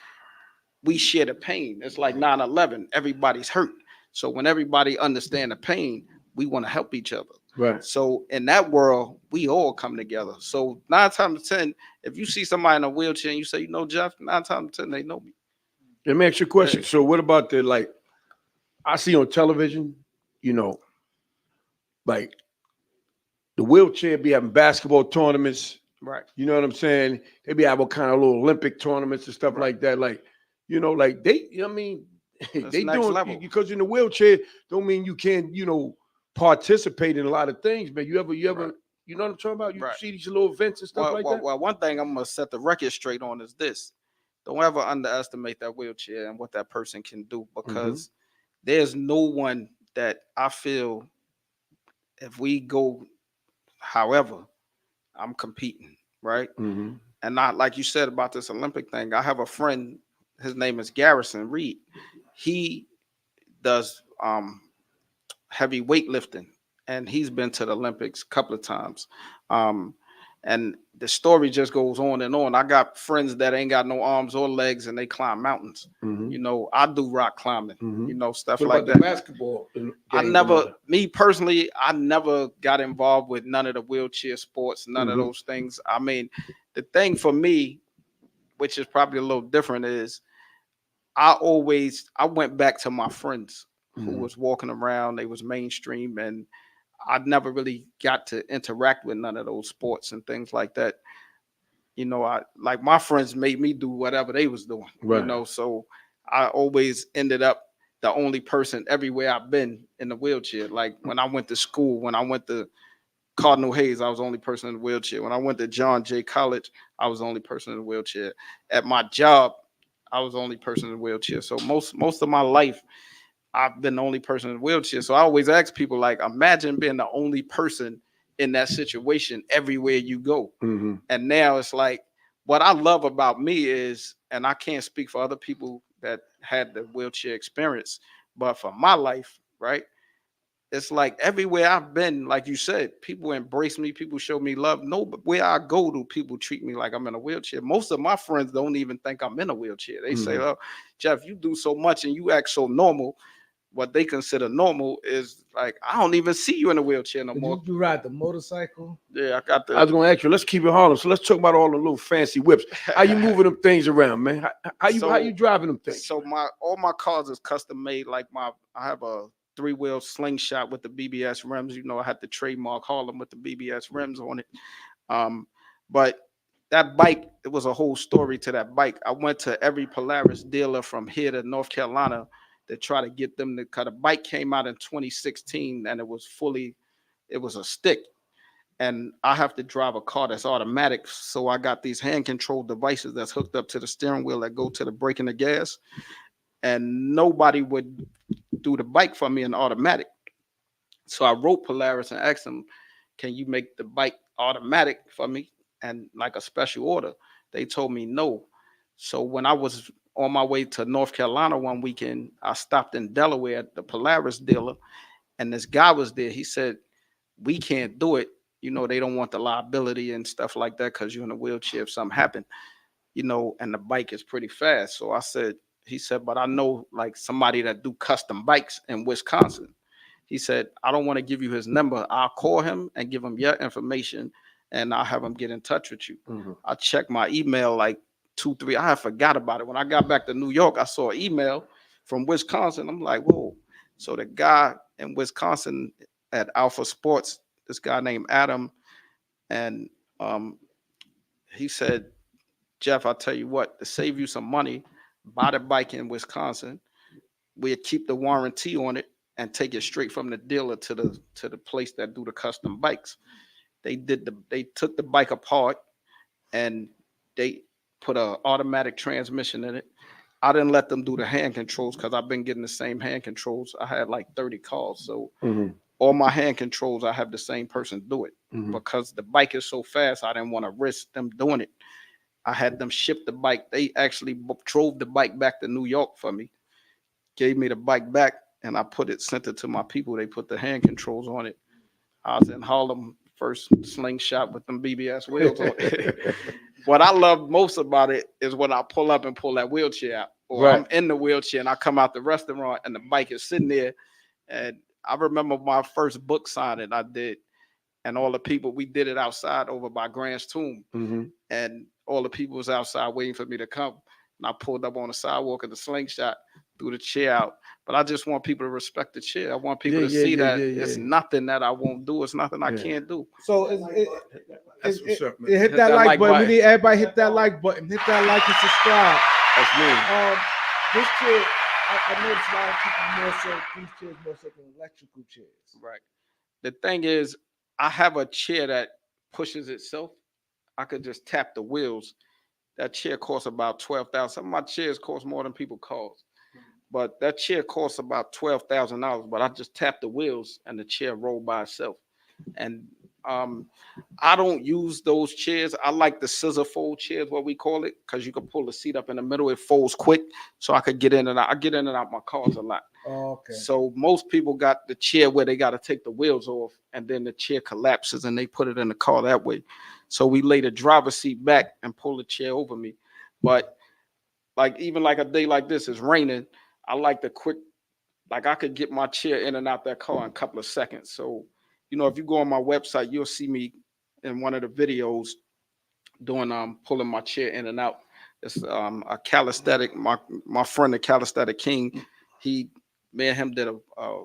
we share the pain. It's like 9/11. Everybody's hurt. So when everybody understand the pain, we want to help each other. Right. So in that world, we all come together. So 9 times out of 10, if you see somebody in a wheelchair and you say, Jeff, 9 times out of 10, they know me. Let me ask you a question. So what about I see on television, like the wheelchair be having basketball tournaments. Right. You know what I'm saying? They be having kind of little Olympic tournaments and stuff like that. Like, they, they doing level. Because in the wheelchair don't mean you can't, participate in a lot of things, man. You ever, right. You know what I'm talking about? You see these little events and stuff like that? Well, one thing I'm going to set the record straight on is this. Don't ever underestimate that wheelchair and what that person can do because there's no one that I feel if we go, however, I'm competing, right? And not like you said about this Olympic thing. I have a friend, his name is Garrison Reed. He does heavy weightlifting, and he's been to the Olympics a couple of times. And the story just goes on and on. I got friends that ain't got no arms or legs, and they climb mountains. I do rock climbing, stuff what like about that. The basketball Me personally, I never got involved with none of the wheelchair sports, none of those things. I mean, the thing for me, which is probably a little different, is I went back to my friends who was walking around. They was mainstream, and I never really got to interact with none of those sports and things like that. Like my friends made me do whatever they was doing, right. So I always ended up the only person everywhere I've been in the wheelchair. Like when I went to school, when I went to Cardinal Hayes, I was the only person in the wheelchair. When I went to John Jay College, I was the only person in the wheelchair. At my job, I was the only person in the wheelchair. So most of my life, I've been the only person in the wheelchair. So I always ask people, like, imagine being the only person in that situation everywhere you go. And now it's like, what I love about me is, and I can't speak for other people that had the wheelchair experience, but for my life, right? It's like everywhere I've been, like you said, people embrace me, people show me love. Nowhere I go to, people treat me like I'm in a wheelchair. Most of my friends don't even think I'm in a wheelchair. They say, oh, Jeff, you do so much and you act so normal. What they consider normal is like, I don't even see you in a wheelchair no more. You ride the motorcycle? Yeah, I got the. I was gonna ask you. Let's keep it Harlem. So let's talk about all the little fancy whips. How you moving them things around, man? How you driving them things? So all my cars is custom made. Like I have a 3-wheel slingshot with the BBS rims. I had the trademark Harlem with the BBS rims on it. But that bike, it was a whole story to that bike. I went to every Polaris dealer from here to North Carolina to try to get them to cut. A bike came out in 2016 and it was a stick. And I have to drive a car that's automatic. So I got these hand control devices that's hooked up to the steering wheel that go to the brake and the gas. And nobody would do the bike for me in automatic. So I wrote Polaris and asked them, can you make the bike automatic for me and like a special order? They told me no. So when I was on my way to North Carolina one weekend, I stopped in Delaware at the Polaris dealer, and this guy was there. He said, we can't do it. They don't want the liability and stuff like that because you're in a wheelchair if something happened, and the bike is pretty fast. So he said, but I know like somebody that do custom bikes in Wisconsin. He said, I don't want to give you his number. I'll call him and give him your information and I'll have him get in touch with you. I checked my email like 2-3. I forgot about it. When I got back to New York, I saw an email from Wisconsin. I'm like, whoa. So the guy in Wisconsin at Alpha Sports, this guy named Adam, and he said, Jeff, I'll tell you what, to save you some money, buy the bike in Wisconsin. We'd keep the warranty on it and take it straight from the dealer to the place that do the custom bikes. They took the bike apart and they put a automatic transmission in it. I didn't let them do the hand controls because I've been getting the same hand controls. I had like 30 calls. So all my hand controls, I have the same person do it because the bike is so fast. I didn't want to risk them doing it. I had them ship the bike. They actually drove the bike back to New York for me, gave me the bike back, and I sent it to my people. They put the hand controls on it. I was in Harlem, first slingshot with them BBS wheels on it. What I love most about it is when I pull up and pull that wheelchair out, or I'm in the wheelchair and I come out the restaurant and the bike is sitting there. And I remember my first book signing I did, and all the people, we did it outside over by Grant's tomb, and all the people was outside waiting for me to come. And I pulled up on the sidewalk of the slingshot, threw the chair out. But I just want people to respect the chair. I want people to see that it's nothing that I won't do. It's nothing I can't do. So That's what's up, man. hit that like button. We need everybody hit that like button. Hit that like and subscribe. That's me. This chair, I noticed a lot of people more so these chairs more so than electrical chairs. Right. The thing is, I have a chair that pushes itself. I could just tap the wheels. That chair costs about $12,000. Some of my chairs cost more than people cost. But that chair costs about $12,000. But I just tap the wheels and the chair rolled by itself. And I don't use those chairs. I like the scissor fold chairs, what we call it, because you can pull the seat up in the middle. It folds quick, so I could get in and out. I get in and out my cars a lot. Okay. So most people got the chair where they got to take the wheels off, and then the chair collapses, and they put it in the car that way. So we lay the driver's seat back and pull the chair over me. But like even like a day like this, it's raining. I like the quick, like I could get my chair in and out that car in a couple of seconds. So, you know, if you go on my website, you'll see me in one of the videos doing pulling my chair in and out. It's a calisthenic, my friend the Calisthenic King, me and him did a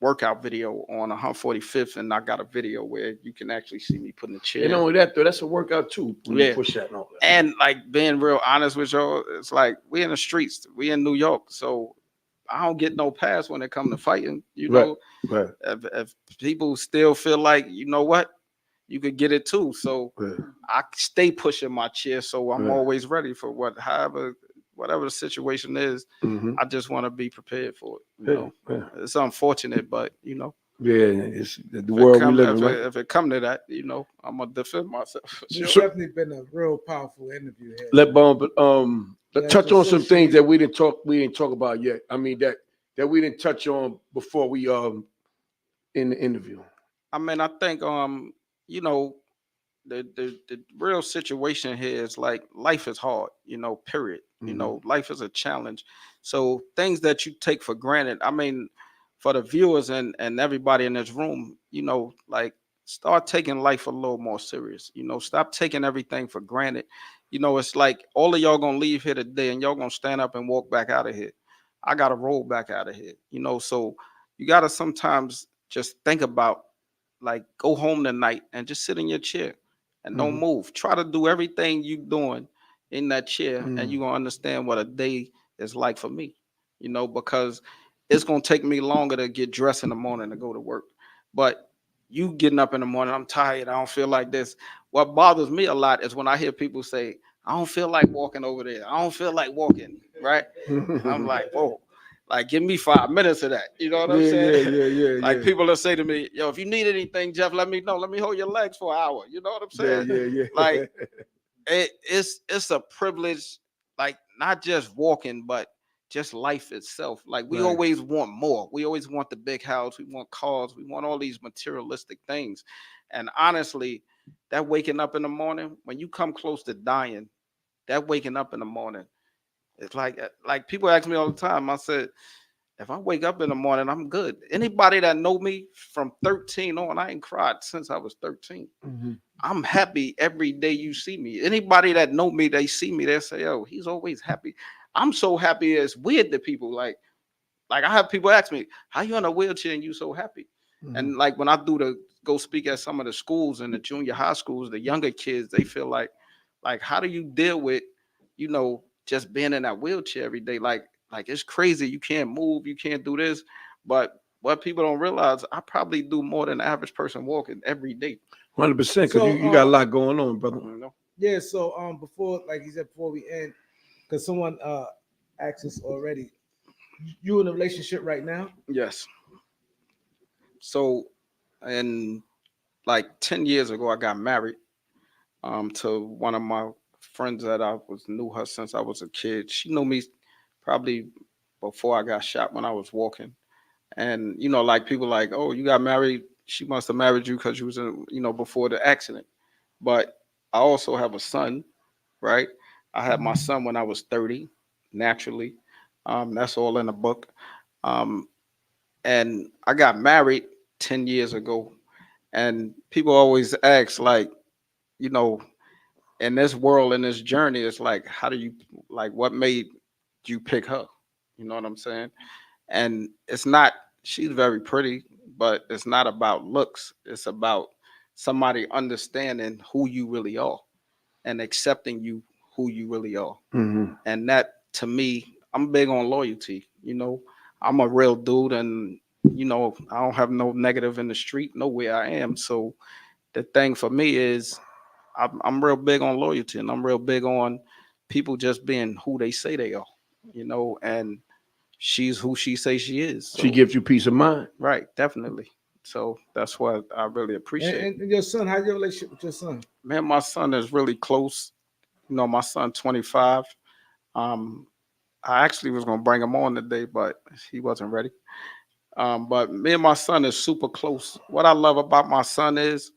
workout video on 145th, and I got a video where you can actually see me putting the chair. And only that though, that's a workout too. Yeah. Push that and all that. And like being real honest with y'all, it's like we in the streets, we in New York, so I don't get no pass when it comes to fighting. You know, right. If people still feel like, you know what, you could get it too. So I stay pushing my chair, so I'm always ready for whatever the situation is. I just want to be prepared for it. You know, it's unfortunate, but you know. Yeah, it's the world we live in. Right? If it come to that, you know, I'm gonna defend myself. It's definitely been a real powerful interview here. Let's touch on some things that we didn't talk about yet. I mean that we didn't touch on before we in the interview. I mean, I think you know, the real situation here is like life is hard, you know, period. You know, life is a challenge. So things that you take for granted, I mean, for the viewers and everybody in this room, you know, like start taking life a little more serious. You know, stop taking everything for granted. You know, it's like all of y'all gonna leave here today and y'all gonna stand up and walk back out of here. I gotta roll back out of here. You know, so you gotta sometimes just think about, like, go home tonight and just sit in your chair and don't move. Try to do everything you doing in that chair, and you're gonna understand what a day is like for me. You know, because it's gonna take me longer to get dressed in the morning to go to work. But you getting up in the morning, I'm tired, I don't feel like this. What bothers me a lot is when I hear people say, I don't feel like walking over there. I don't feel like walking, right? I'm like, whoa, like give me 5 minutes of that. You know what I'm saying? Yeah. Like people will say to me, yo, if you need anything, Jeff, let me know. Let me hold your legs for an hour. You know what I'm saying? Yeah. Like it's a privilege, like not just walking, but just life itself. Like we always want more. We always want the big house. We want cars. We want all these materialistic things. And honestly, that waking up in the morning, when you come close to dying, that waking up in the morning, it's like people ask me all the time. I said, if I wake up in the morning, I'm good. Anybody that know me from 13 on, I ain't cried since I was 13. I'm happy every day you see me. Anybody that know me, they see me, they say, oh, he's always happy. I'm so happy. It's weird that people like I have people ask me, how you in a wheelchair and you so happy? And like when I go speak at some of the schools and the junior high schools, the younger kids, they feel like how do you deal with, you know, just being in that wheelchair every day. Like it's crazy. You can't move, you can't do this. But what people don't realize, I probably do more than the average person walking every day. 100%, because So, you got a lot going on, brother. You know? yeah, so before, like he said, before we end, because someone asked us already, you in a relationship right now? Yes. So, and like 10 years ago, I got married to one of my friends that I was knew her since I was a kid. She knew me probably before I got shot when I was walking. And you know, like people like, oh, you got married. She must have married you because you was in, you know, before the accident. But I also have a son, right? I had my son when I was 30, naturally. That's all in the book. Um, and I got married 10 years ago. And people always ask, like, you know, in this world, in this journey, it's like, how do you, like, what made you pick her? You know what I'm saying? And it's not, she's very pretty, but it's not about looks. It's about somebody understanding who you really are and accepting you who you really are. Mm-hmm. And that, to me, I'm big on loyalty. You know, I'm a real dude, and you know, I don't have no negative in the street, nowhere I am. So the thing for me is I'm real big on loyalty, and I'm real big on people just being who they say they are, you know, and she's who she says she is. So, She gives you peace of mind. right, definitely. So that's what I really And, appreciate. and your son, how's your relationship with your son? Man, my son is really close. You know, my son 25. Um, I actually was gonna bring him on today, but he wasn't ready. But me and my son is super close. What I love about my son is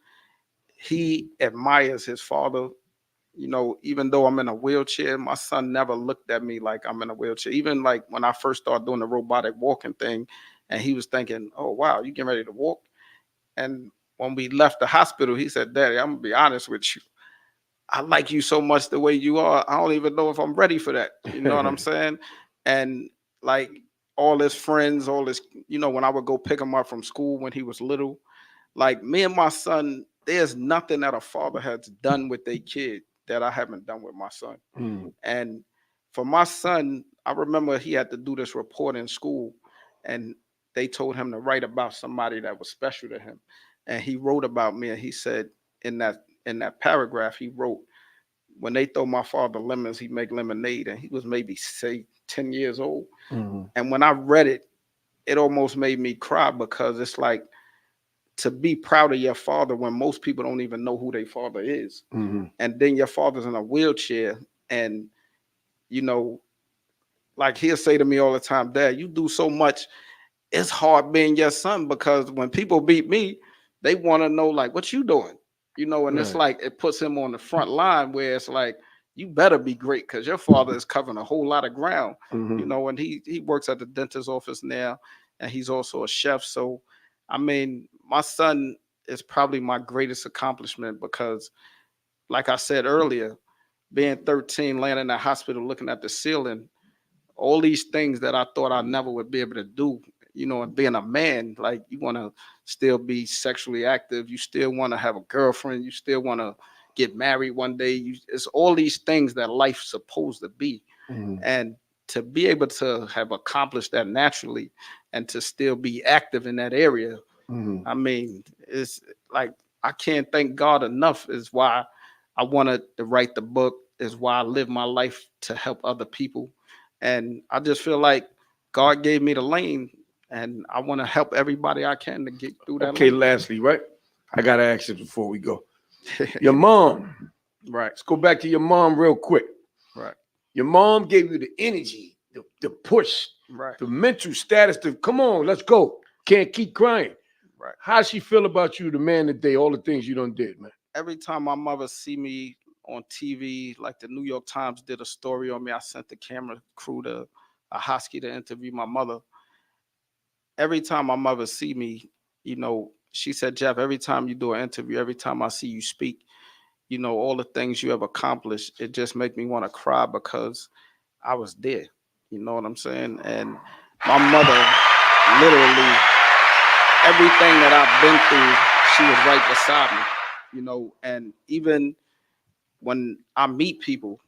he admires his father. You know, even though I'm in a wheelchair, my son never looked at me like I'm in a wheelchair. Even like when I first started doing the robotic walking thing, and he was thinking, "Oh wow, you getting ready to walk?" And when we left the hospital, he said, "Daddy, I'm gonna be honest with you. I like you so much the way you are. I don't even know if I'm ready for that." You know what I'm saying? And like all his friends, all his, you know, when I would go pick him up from school when he was little, like me and my son, there's nothing that a father has done with their kid that I haven't done with my son. Mm. And for my son, I remember he had to do this report in school, and they told him to write about somebody that was special to him. And he wrote about me, and he said in that paragraph, he wrote, when they throw my father lemons, he make lemonade. And he was maybe say 10 years old. Mm. And when I read it, it almost made me cry, because it's like, to be proud of your father when most people don't even know who their father is. Mm-hmm. And then your father's in a wheelchair, and you know, like he'll say to me all the time, Dad, you do so much. It's hard being your son, because when people beat me, they want to know like what you doing, you know, and it's Right. like it puts him on the front line where it's like, you better be great because your father is covering a whole lot of ground, Mm-hmm. you know, and he works at the dentist's office now, and he's also a chef. So I mean, my son is probably my greatest accomplishment, because like I said earlier, being 13, laying in the hospital looking at the ceiling, all these things that I thought I never would be able to do, you know, and being a man, like you want to still be sexually active, you still want to have a girlfriend, you still want to get married one day. It's all these things that life's supposed to be. Mm-hmm. And to be able to have accomplished that naturally and to still be active in that area, Mm-hmm. I mean, it's like I can't thank God enough. Is why I wanted to write the book. Is why I live my life to help other people, and I just feel like God gave me the lane, and I want to help everybody I can to get through that Okay, lane. lastly, right? I gotta ask this before we go. Your mom. Right, Let's go back to your mom real quick. right, Your mom gave you the energy, the push, right, the mental status to come on, let's go. Can't keep crying. right. How she feel about you, the man today, all the things you done did, man? Every time my mother see me on TV, like the New York Times did a story on me, I sent the camera crew to a hosky to interview my mother. Every time my mother see me, you know, she said, Jeff, every time you do an interview, every time I see you speak, you know, all the things you have accomplished, it just make me want to cry, because I was there. You know what I'm saying? And my mother, literally, everything that I've been through, she was right beside me, you know, and even when I meet people,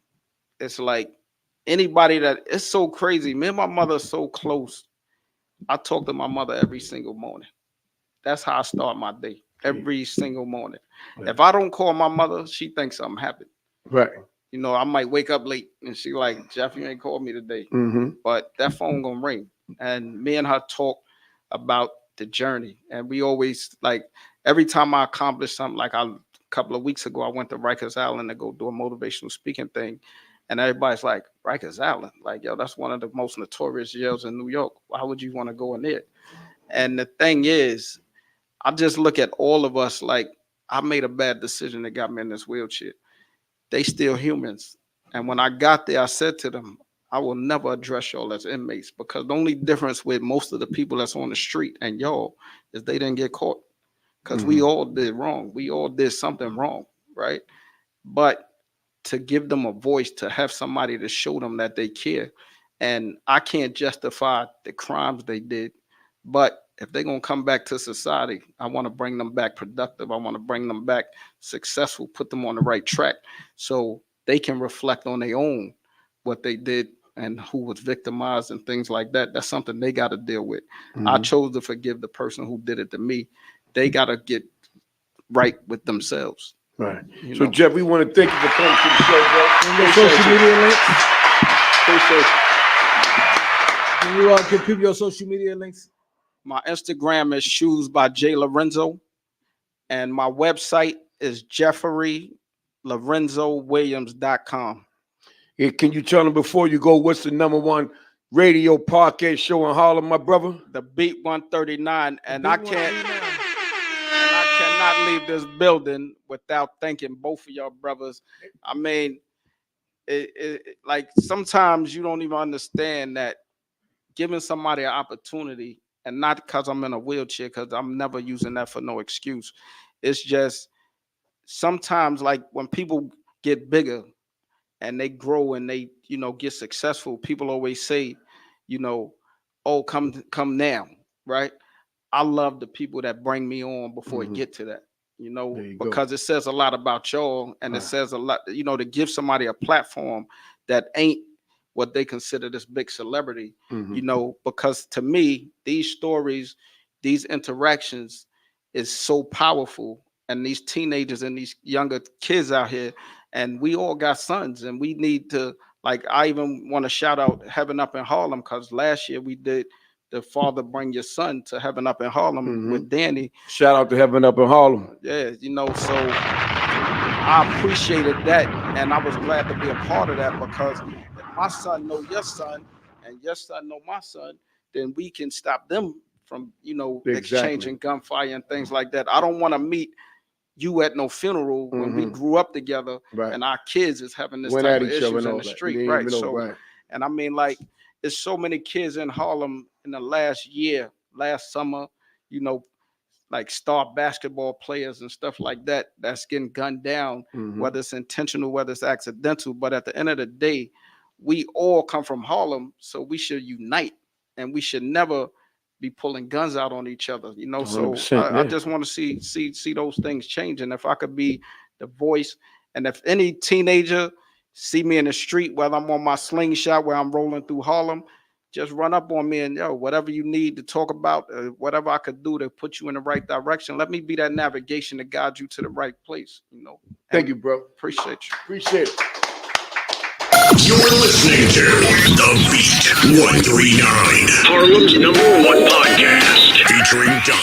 it's like anybody that it's so crazy. Me and my mother are so close. I talk to my mother every single morning. That's how I start my day. Every single morning. Right. If I don't call my mother, she thinks something happened. Right. You know, I might wake up late and she like, Jeff, you ain't called me today. Mm-hmm. But that phone gonna ring. And me and her talk about the journey. And we always like every time I accomplish something, like a couple of weeks ago, I went to Rikers Island to go do a motivational speaking thing. And everybody's like, Rikers Island, like, yo, that's one of the most notorious jails in New York. Why would you want to go in there? And the thing is, I just look at all of us like I made a bad decision that got me in this wheelchair. They still humans. And when I got there, I said to them, I will never address y'all as inmates because the only difference with most of the people that's on the street and y'all is they didn't get caught because we all did wrong. We all did something wrong, right? But to give them a voice, to have somebody to show them that they care. And I can't justify the crimes they did, but if they're going to come back to society, I want to bring them back productive. I want to bring them back successful, put them on the right track so they can reflect on their own what they did and who was victimized and things like that. That's something they got to deal with. I chose to forgive the person who did it to me. They got to get right with themselves. Right. You So, know? Jeff, we want to thank you for coming to the show, bro. Your social media links. Appreciate you. Can you give people your social media links? My Instagram is Shoes by J Lorenzo, and my website is JefferyLorenzoWilliams.com. Yeah, can you tell them before you go what's the #1 radio podcast show in Harlem, my brother? The Beat 139, and I cannot leave this building without thanking both of y'all brothers. I mean, like sometimes you don't even understand that giving somebody an opportunity, and not because I'm in a wheelchair, because I'm never using that for no excuse. It's just sometimes like when people get bigger and they grow and they, you know, get successful, people always say, you know, oh, come now, right? I love the people that bring me on before it get to that, you know, because it says a lot about y'all, and it says a lot, you know, to give somebody a platform that ain't what they consider this big celebrity, you know, because to me, these stories, these interactions is so powerful. And these teenagers and these younger kids out here, and we all got sons, and we need to, like, I even want to shout out Heaven Up in Harlem, because last year we did the Father Bring Your Son to Heaven Up in Harlem with Danny. Shout out to Heaven Up in Harlem. Yeah, you know, so I appreciated that, and I was glad to be a part of that, because if my son know your son and your son know my son, then we can stop them from, you know, exchanging gunfire and things like that. I don't want to meet you at no funeral when we grew up together, and our kids is having this type of issues in the street, right? So, and I mean, like, there's so many kids in Harlem in the last summer, you know, like star basketball players and stuff like that, that's getting gunned down, whether it's intentional, whether it's accidental. But at the end of the day, we all come from Harlem, so we should unite, and we should never be pulling guns out on each other, you know. So I just want to see those things change. And if I could be the voice, and if any teenager see me in the street, whether I'm on my slingshot, where I'm rolling through Harlem, just run up on me and, yo, whatever you need to talk about, whatever I could do to put you in the right direction, let me be that navigation to guide you to the right place, you know. Thank you, bro. Appreciate you. Appreciate it. You're listening to The Beat 139, Harlem's #1 podcast, featuring Don.